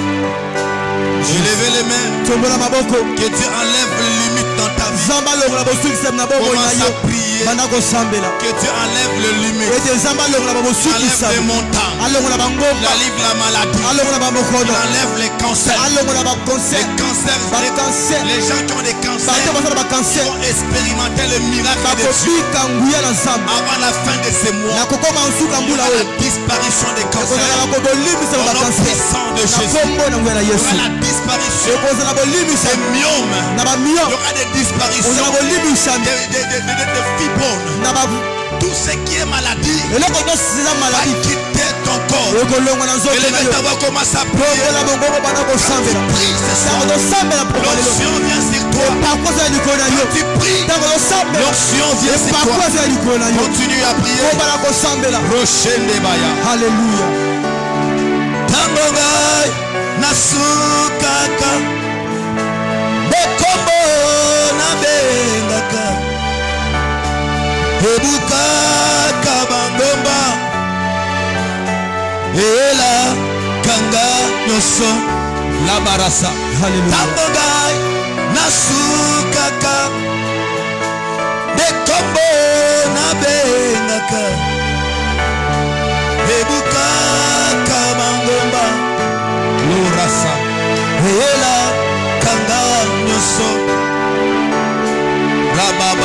Je lève les mains. Tombola maboko. Que Dieu enlève les limites dans ta vie. Zamba longola bosuki na bobo na Commence yo. à prier. Bana ko sambela. Que Dieu enlève les limites. Ete zamba longola bosuki Enlève sa. les montagnes. Alongola Il bangomba. enlève la maladie. Alongola Il bamokono. enlève les cancers. Alongola ba Les cancer. cancers. Ba cancer. Les gens qui ont des cancers Bato basala ba cancer. vont expérimenter le miracle de Dieu Bakobika nguya na zamba. avant la fin de ces mois. Na kokoma nsuka Il y mbula aura we. la disparition des cancers. Ekozala bolimisa Au ba nom cancer. puissant de Na Jésus. kombo na nguya na Il y Yesu. aura la disparition Ekozala bolimisa des myomes. na ba mio. Il y aura des disparitions Ozala bolimisa de fibromes. na ba Tout ce qui est maladie eloko nyonso eza va maladi. quitter ton corps. Ekolongwa na Et nzoto les na yo. médecins vont commencer à prier. Tokola bongongo bana kosambela. Prie ce Ntango soir. tosambela mpona lelo. L'onction vient sur toi. Epakoza ya likolo na yo. Tu pries. Ntango tosambela. L'onction vient sur toi. Epakoza ya likolo na yo. Continue à prier. Kobala kosambela. Roshende baya. Haleluya. Tangonga nasukaka. Bekombo na bengaka. Ebukaka bangomba. Ela kanga nyoso la barasa. Haleluya. Tangonga nasukaka. Bekombo na bengaka. Ebukaka bangomba. Lorasa. Ela kanga nyoso. Baba.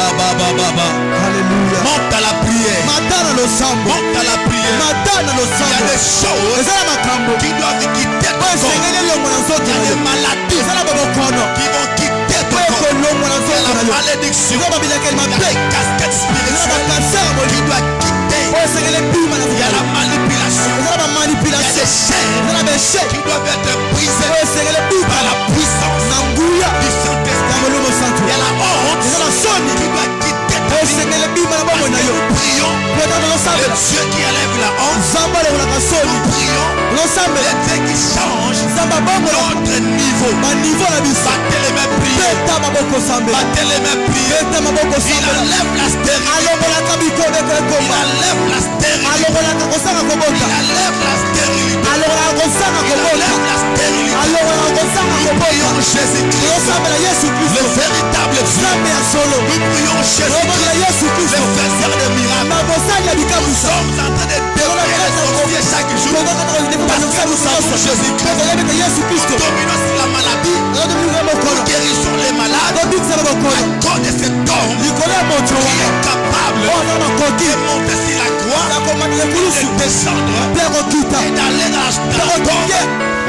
Haleluya. Monte à la prière. Matana losambo. Monte à la prière. Matana Il y a losambo. des choses Eza na makambo. qui doivent quitter ton Oyo corps. esengeli elongo na nzoto Il y na a yo. des maladies Eza na bobokono. qui vont quitter ton Oyo corps. ekolongwa na Il y a nzoto na la yo. malédiction. Eza babilakeli Il y a mabe. des casquettes Eza spirituelles bakanser ya qui bolingo. doivent quitter. Oyo esengeli bima na Il y a la manipulation. Eza na Il y a bamanipulation. des chaînes Eza na beshe. qui doivent être brisées Oyo esengeli bima par la puissance na nguya du ya Saint-Esprit. molimo santo. Il y a la honte Eza na soni. qui doit quitter ta Oyo vie. esengeli bima na Parce bomoi que na yo. nous prions Pota le tolosambela. Dieu qui enlève la honte. Nzambe alongolaka soni. Nous prions Tolosambela. le Dieu qui change Nzambe abongolaka notre niveau. baniveau na biso. Battez les mains, priez. Beta maboko sambela. Battez les mains, priez. Beta maboko Il sambela. enlève la stérilité. Alongolaka bikobe Il ekoma. enlève la stérilité. Alongolaka kosaka Il kobota. enlève la stérilité. Alongolaka kosaka Il kobota. enlève la stérilité. Alongolaka kosaka Nous kobota. prions Jésus-Christ, Tolosambela Yesu le Kristo. véritable Dieu. Nzambe ya solo. Nous prions Tolobokela Jésus-Christ, Yesu le Kristo. faiseur de miracles. Mabosali ya Nous bikabusa. sommes en train de dévorer les sorciers chaque jour. Parce que nous savons Jésus-Christ. tokoyebeka Yesu Kristo. Dominons sur la maladie. Tolobikisa mokolo. Nous guérissons les malades. Tobikisa À mokolo. cause de cet homme likolo ya moto qui wana est capable oyo aza makoki de monter sur la croix, akomanela de ekulusu descendre mpe akokita et d'aller dans la tombe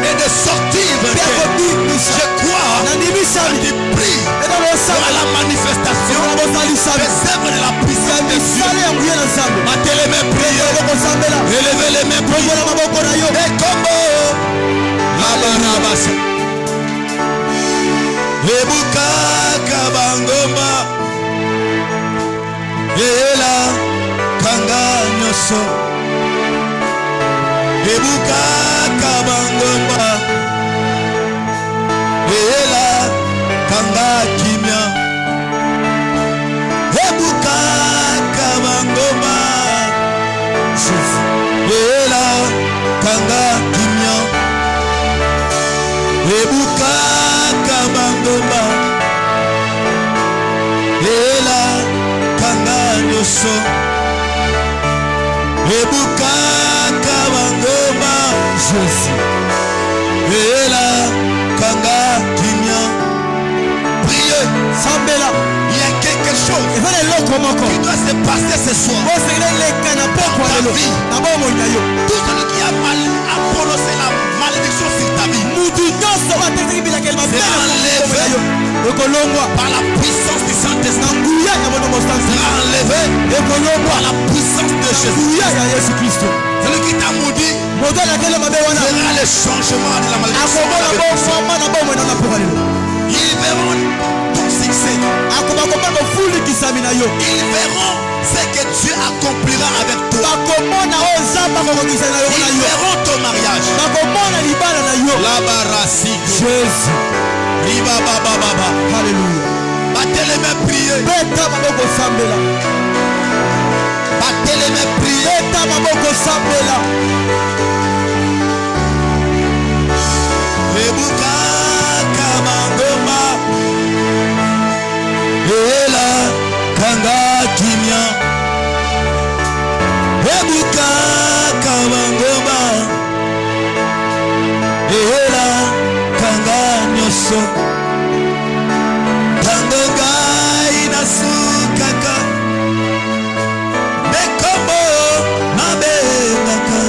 et de sortir mpe vainqueur. akobimisa Je crois nandimisami et prie eza à bosala la manifestation na bosalisami des œuvres de la puissance de Dieu. misala ya nguye na nzambe Battez les mains, priez. okosambela Élevez les mains, priez. bongola maboko na yo Et combo Labarabasa Ebukaka bangomba Ela kanga nyoso Ebukaka bangomba Ela kanga kimia Ebukaka bangomba Ela kanga kimia Ebukaka bangomba nyonso ebukaka bangoma Jésus. ela kanga kimia. Priez. Sambela. Il y a quelque chose Et voilà l'autre qui doit se passer ce soir. Bon, c'est le canapé pour ta le vie. D'abord, mon yayo. Tout celui qui a mal à prononcer la malédiction sur ta vie, Moutou nyonso va te dire qu'il m'a c'est enlevé par la puissance du Saint-Esprit. Sera enlevé par la puissance de Jésus. Celui qui t'a maudit verra le changement de la malédiction. Ils verront ton succès. Ils verront ce que Dieu accomplira avec toi. Ils verront ton mariage. Jésus. Alléluia. Battez les mains, priez. Battez les mains, priez. Ebuka kamangoma ela kanga kimia. Ebuka kamangoma ela kanga nyoso. Tangoga inasukaka mekombo mabengaka.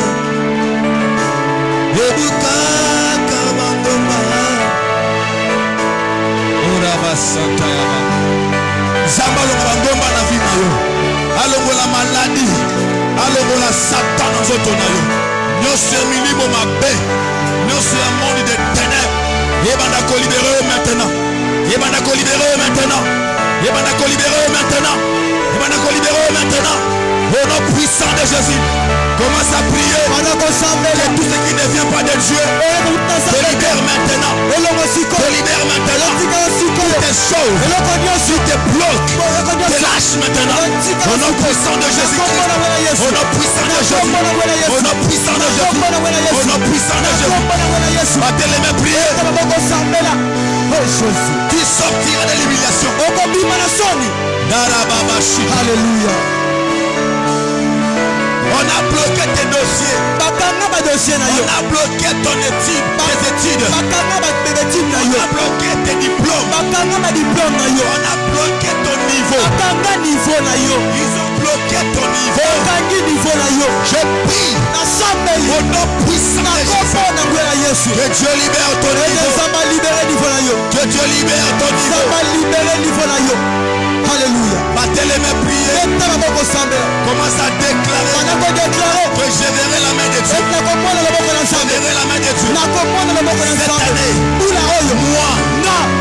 Ebuka kamangoma oraba santa yaba. Zamba longomba na vie na yo. Alongola maladie, alongola Satan na nzoto na yo. Nyonso milimo mabe, nyonso ya monde de ténèbres. Yebanda ko libérer maintenant. Yebanda ko libérer maintenant. Yebanda ko libérer maintenant. Yebanda ko libérer maintenant. Au nom puissant de Jésus. Commence à prier. Que tout ce qui ne vient pas de Dieu te libère maintenant. Te libère maintenant. Toutes tes choses qui te bloquent, te lâche maintenant. Au nom puissant de Jésus-Christ. Au nom puissant de Jésus. Au nom puissant de Jésus. Au nom puissant de Jésus. Battez les mains, priez. Tu sortiras de l'humiliation. Alléluia. On a bloqué tes dossiers. On a bloqué ton étude, tes études. On a bloqué tes diplômes. On a bloqué ton niveau. Ils ont bloqué ton niveau. Je prie au nom puissant de Jésus. Que Dieu libère ton niveau. Que Dieu libère ton niveau. Alléluia. Battez les mains, priez. Commence à déclarer que je verrai la main de Dieu. Je verrai la main de Dieu. Cette année, moi,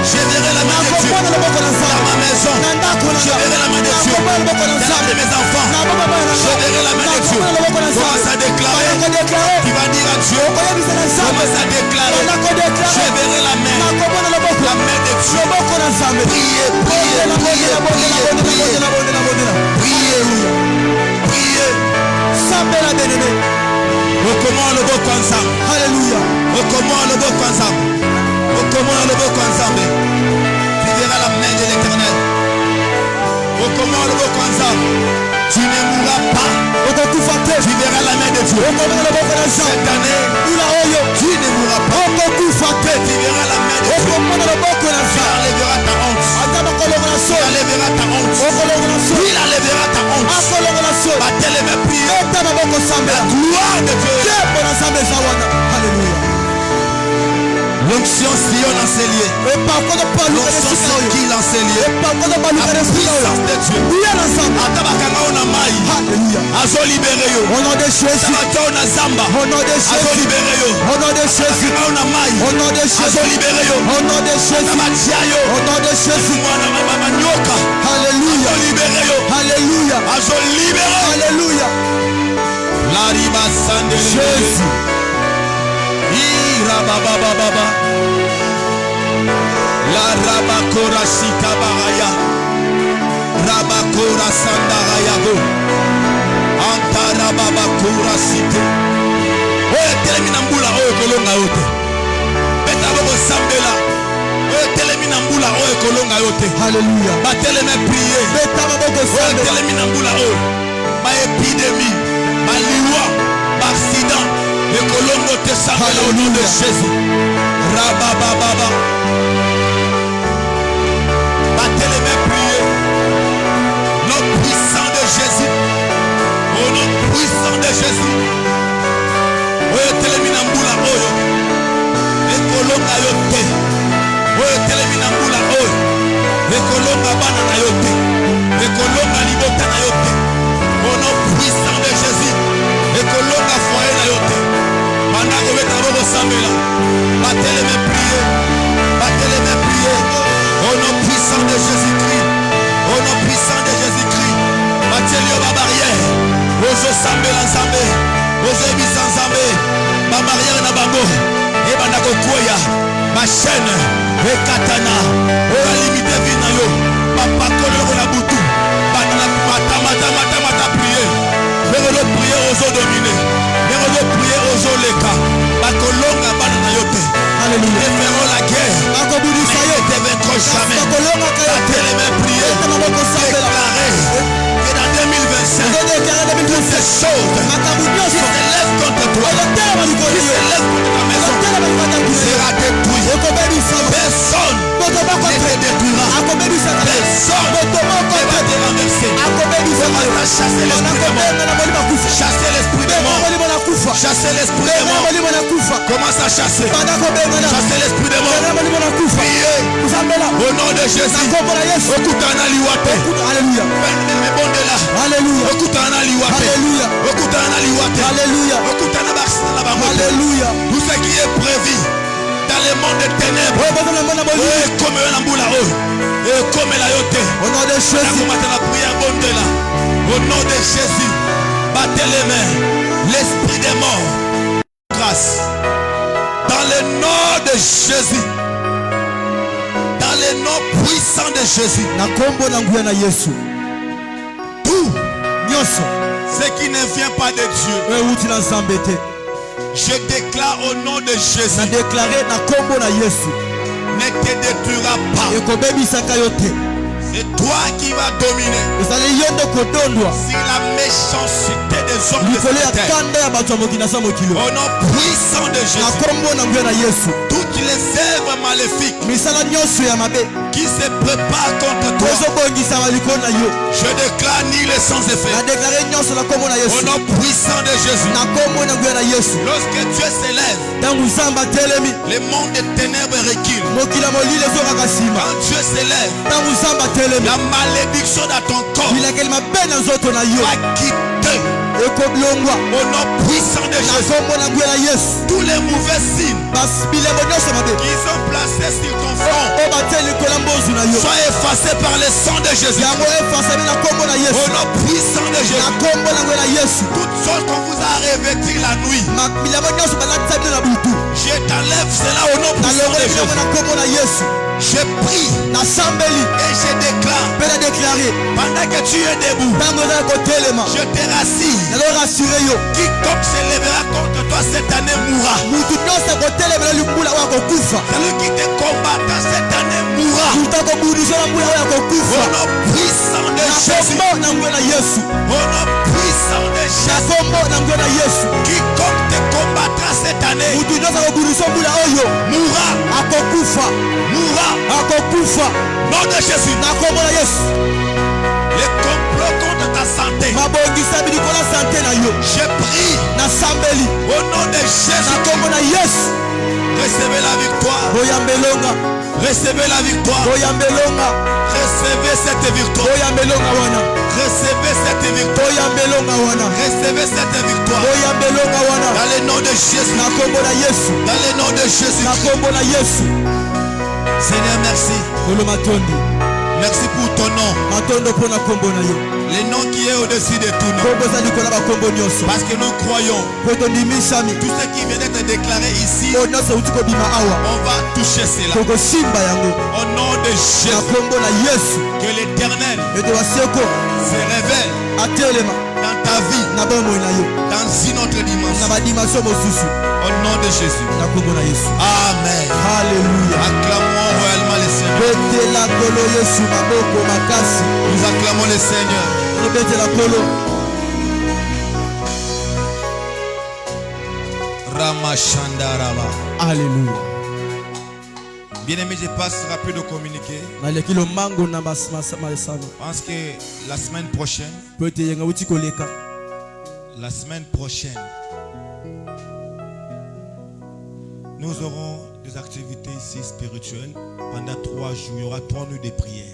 je verrai la main de Dieu. Dans ma maison, je verrai la main de Dieu. Dans de mes enfants, je verrai la main de Dieu. Commence à déclarer. Tu vas dire à Dieu. Commence à déclarer. Je verrai la main de Dieu. Priez, priez, priez, priez, priez. Priez. Recommande le beau ensemble. Alléluia. Recommande le beau ensemble. Recommande le beau ensemble. Tu verras la main de l'Éternel. Recommande le beau ensemble. Tu ne mourras pas. Tu verras la main de Dieu. Cette année, tu ne mourras pas. Tu verras la main de Dieu. Tu enlèveras ta honte. Tu enlèveras ta honte. Tu enlèveras ta honte. Battez les mains, priez. La gloire de Dieu. Alléluia. L'onction sillonne en ces lieux. L'onction s'enquille en ces lieux. La puissance de Dieu. Atabakanga ona mai. Azo libéré yo. Au nom de Jésus. Atabakanga ona zamba. Au nom de Jésus. Azo libéré yo. Au nom de Jésus. Atabakanga ona mai. Au nom de Jésus. Azo libéré yo. Au nom de Jésus. Atabatia yo. Au nom de Jésus. Mwana mama nyoka. Alléluia. Azo libéré yo. Alléluia. Azo libéré. Alléluia. La riba sande Jésus. Irababababa. La rabakora sikabaraya. Rabakora sandarayago. Anta rababakora site. Oye telemina mbula oye kolonga yote. Beta boko sambela. Oye telemina mbula oye kolonga yote. Alléluia. Bateleme prier. Beta maboko sambela. Batelemi na mbula oyo. Ba épidémie, ba liwa, ba accident. Ekolongo te sambela au nom de Jésus. Rabababa. Bateleme prier. Nom puissant de Jésus. Au nom puissant de Jésus. Oyo telemi na mbula oyo. Ekolonga yo te. Oyo telemi na mbula oyo. Ekolonga bana na yo te. Ekolonga libota na yo te. Au nom puissant de Jésus. Ekolonga foyer na yo te. Banda kobeta boko sambela. Bateleme prier. Bateleme prier. Au nom puissant de Jésus-Christ. Au nom puissant de Jésus-Christ. Batelio ba barrière. Ozo sambela nzambe. Ozo ebisa nzambe. Ba barrière na bango. Ebanda kokoya. Ma chaîne. Ekatana. Oyo limite vie na yo. Papa koloko na butu. Bana mata prier. Nero prier ozo dominer. Nero prier ozo leka. Bakolonga bana na yo te. Alléluia. Nous ferons la guerre. Bakobudisa yo. Ne te vaincrons jamais. Bakolonga kayo. Bateleme prier. Déclarer que dans 2025, toutes ces choses qui s'élèvent contre toi, qui s'élèvent contre ta maison, sera détruit. Personne ne te détruira. Personne ne va te renverser. Commence à chasser l'esprit de mort. Chasser l'esprit de mort. Chasser l'esprit de mort. Commence à chasser. Chasser l'esprit de mort. Priez au nom de Jésus. Okutana liwate. Alléluia. Alléluia. Okutana liwate. Alléluia. Okutana liwate. Alléluia. Okutana baksina la bango. Alléluia. Tout ce qui est prévu dans le monde des ténèbres. Comme un amboula. Comme la yote. Au nom de Jésus. La prière bonne de là. Au nom de Jésus. Battez les mains. L'esprit des morts. Grâce. Dans le nom de Jésus. Dans le nom puissant de Jésus. Na kombo na nguya na Yesu. Tout Nyoso. ce qui ne vient pas de Dieu. Wewe uti na nzambe te. Je déclare au nom de Jésus. Na déclarer na kombo na Yesu. Ne te détruira pas. Ekobebisaka yo te. C'est toi qui vas dominer. Ezali yo nde kodondwa. Si la méchanceté des hommes de Likolo ya cette terre. kanda ya bato ya mokili na mokili. Au nom puissant de Na Jésus. kombo na nguya na Yesu. Toutes les œuvres maléfiques Misala nyonso ya mabe. qui se préparent contre toi. Kozobongisama likolo na yo. Je déclare ni les sans effet. Na déclarer nyonso na kombo na Au Yesu. nom puissant de Jésus. Na kombo na nguya na Yesu. Lorsque Dieu s'élève, Tangu zamba telemi. le monde des ténèbres recule. Mokila molile ezokaka nsima. Quand Dieu s'élève, Tangu zamba telemi. la malédiction dans ton corps bilakeli mabe na nzoto na yo va quitter. ekoblongwa Au nom puissant de na Jésus. kombo na nguya na Yesu. Tous les mauvais signes Bilebo nyonso mabe qu'ils ont placés sur ton front oyo batie likolo ya mbozu na yo soient effacés par le sang de Jésus. yango efasami na kombo na Au Yesu. nom puissant de Na Jésus. kombo na nguya na Yesu. Toutes choses qu'on vous a revêties la nuit, bilebo nyonso balatisa bino na butu je t'enlève cela au nom na puissant de longoli bilebo Jésus. na kombo na Yesu. Je prie nasambeli et je déclare, mpe na deklare pendant que tu es debout, ntango eza kotelema je te rassure. nalorasure yo Quiconque se lèvera contre toi cette année mourra. mutu nyonso akotelemela limbula oyo akokufa. Celui qui te combattra cette année mourra. mutu akobudisa na mbula oyo Au akokufa. nom puissant de na Jésus. kombo na nguya na Yesu. Au nom puissant de na Jésus. kombo na nguya na Yesu. Quiconque te combattra cette année mutu nyonso akobudisa mbula oyo mourra. akokufa. Mourra. akokufa Nom de Jésus. na kombo na Yesu. Les complots contre ta santé. mabongisami likolo ya sante na yo Je prie nasambeli au nom de na Jésus. kombo na Yesu. Recevez la victoire. boyambelonga Recevez la victoire. boyambelonga Recevez cette victoire. boyambelonga wana Recevez cette victoire. boyambelonga wana Recevez cette victoire. boyambelonga wana Dans le nom de Jésus. na kombo na Yesu. Dans le nom de Jésus. na kombo na Yesu. Seigneur, merci. kolo matondi Merci pour ton nom. matondo mpo na kombo na yo. Le nom qui est au-dessus de tout nom. kombo eza likolo ya bakombo nyonso Parce que nous croyons. mpo tondimisami Tout ce qui vient d'être déclaré ici, oyo nyonso euti kobima awa on va toucher cela. tokosimba yango Au nom de na Jésus. kombo na Yesu. Que l'Éternel ete waseko se révèle atelema dans ta vie, na bomoi na yo dans une autre na dimension. badimension mosusu Au nom de Jésus. na kombo na Yesu. Amen. Haleluya. Acclamons royalement le Seigneur. betela Nous acclamons le Seigneur. Ramashandaraba. Alléluia. Bien-aimé, je passe rapide de communiquer. Parce que la semaine prochaine, nous aurons des activités ici spirituelles pendant 3 jours. Il y aura 3 nuits de prière.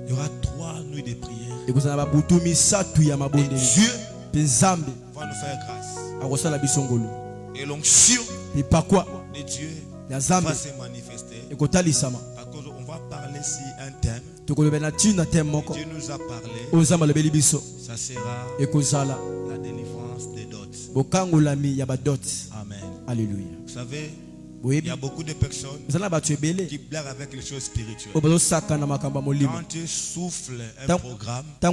Il y aura 3 nuits de prière. Et Dieu va nous faire grâce. Et l'onction de Dieu va se manifester. Parce qu'on va parler sur un thème. Dieu nous a parlé. Ça sera la délivrance des dots. Amen. Alléluia. Vous savez, il y a beaucoup de personnes qui blaguent avec les choses spirituelles. Quand Dieu souffle un programme, c'est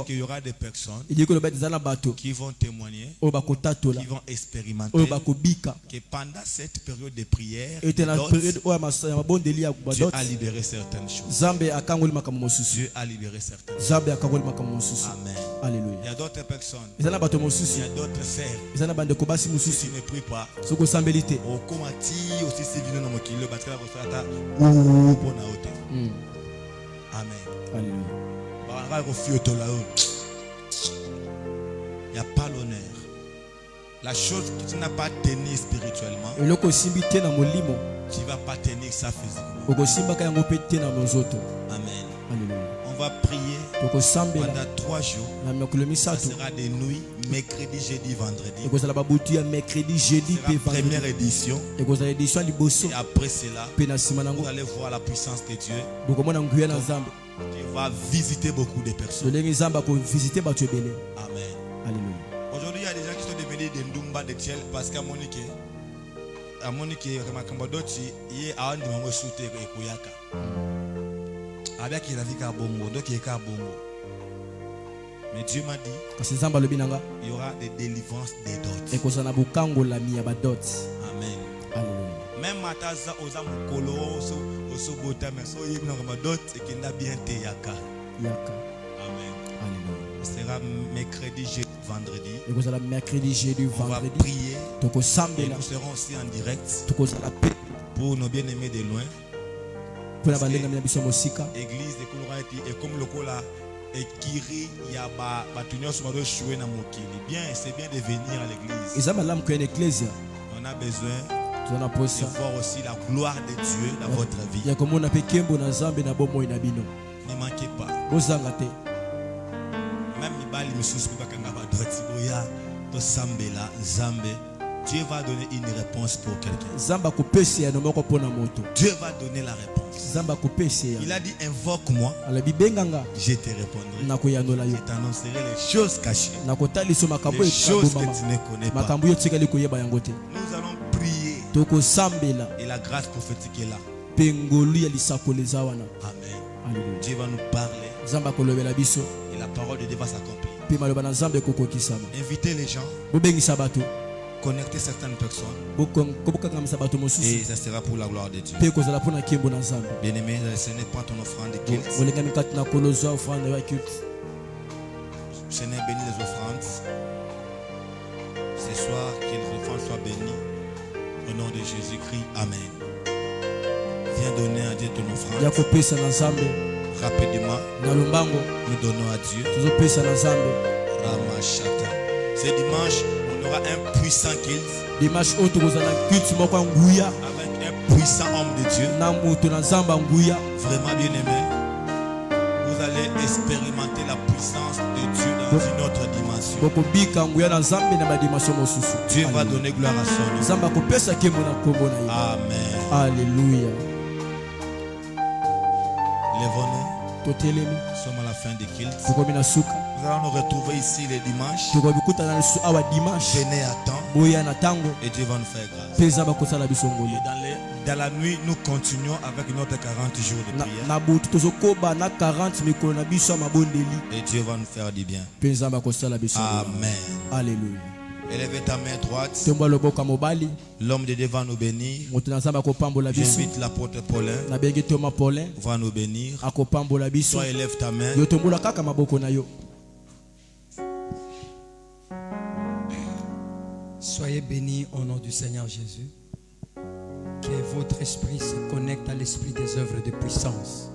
qu'il y aura des personnes qui vont témoigner, qui vont expérimenter que pendant cette période de prière, Dieu a libéré certaines choses. Dieu a libéré certaines choses. Amen. Alléluia. Il y a d'autres personnes, il y a d'autres sœurs, si tu ne pries pas, Amen. Il n'y a pas l'honneur. La chose que tu n'as pas tenue spirituellement, tu ne vas pas tenir ça physiquement. Amen. On va prier pendant 3 jours. Ça sera des nuits, mercredi, jeudi, vendredi. Première édition. Et après cela, vous allez voir la puissance de Dieu. Tu vas visiter beaucoup de personnes. Amen. Aujourd'hui, il y a des gens qui sont devenus des Ndumba de Tiel parce qu'à Monique, il y a un numéro souté et Koyaka. Avec il a vu qu'à Bongo, donc il est qu'à Bongo. Mais Dieu m'a dit, il y aura des délivrances des dots. Amen. Même Mataza aux Amokolo, au Sobota, mais so il y a dot et qu'il n'a bien été Yaka. Amen. Ce sera mercredi, jeudi, vendredi. On va prier. Et nous serons aussi en direct pour nos bien-aimés de loin. Église de Koulourati et comme le Kola et Kiri, il y a bien, c'est bien de venir à l'église. On a besoin de voir aussi la gloire de Dieu dans votre vie. Ne manquez pas. Même Ibali Moussous Bakanga Dieu va donner une réponse pour quelqu'un. Dieu va donner la réponse. Il a dit invoque-moi, je te répondrai. Je t'annoncerai les choses cachées, les choses que tu ne connais pas. Nous allons prier et la grâce prophétique est là. Amen. Dieu va nous parler et la parole de Dieu va s'accomplir. Invitez les gens. Connecter certaines personnes et ça sera pour la gloire de Dieu. Bien-aimé, le Seigneur prend ton offrande de culte. Seigneur, bénis les offrandes. Ce soir, que les offrandes soient bénies. Au nom de Jésus-Christ, Amen. Viens donner à Dieu ton offrande. Rapidement, nous donnons à Dieu. Ramashata. C'est dimanche. On aura un puissant culte avec un puissant homme de Dieu. Vraiment bien aimé. Vous allez expérimenter la puissance de Dieu dans une autre dimension. Dieu va donner gloire à son nom. Amen. Alléluia. Lèvons-nous. Nous sommes à la fin du culte. Nous allons nous retrouver ici les dimanches. Venez à temps. Et Dieu va nous faire grâce. Et dans la nuit, nous continuons avec notre 40 jours de prière. Et Dieu va nous faire du bien. Amen. Alléluia. Élevez ta main droite. Tomba loboko ya mobali. L'homme de devant nous bénir. Moto na Nzambe akopambola biso. J'invite l'apôtre Paulin. Na bengi Thomas Paulin. Va nous bénir. Akopambola biso. Toi élève ta main. Yo tombola kaka maboko na yo. Soyez bénis au nom du Seigneur Jésus. Que votre esprit se connecte à l'esprit des œuvres de puissance.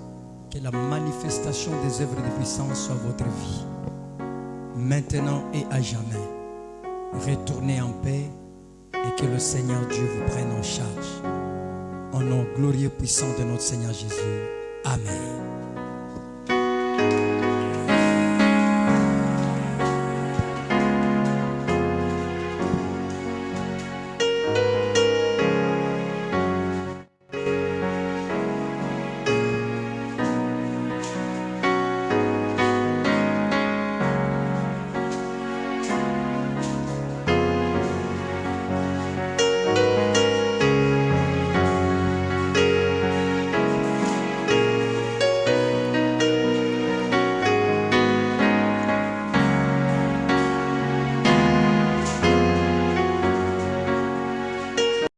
Que la manifestation des œuvres de puissance soit votre vie. Maintenant et à jamais. Retournez en paix et que le Seigneur Dieu vous prenne en charge. Au nom glorieux et puissant de notre Seigneur Jésus. Amen.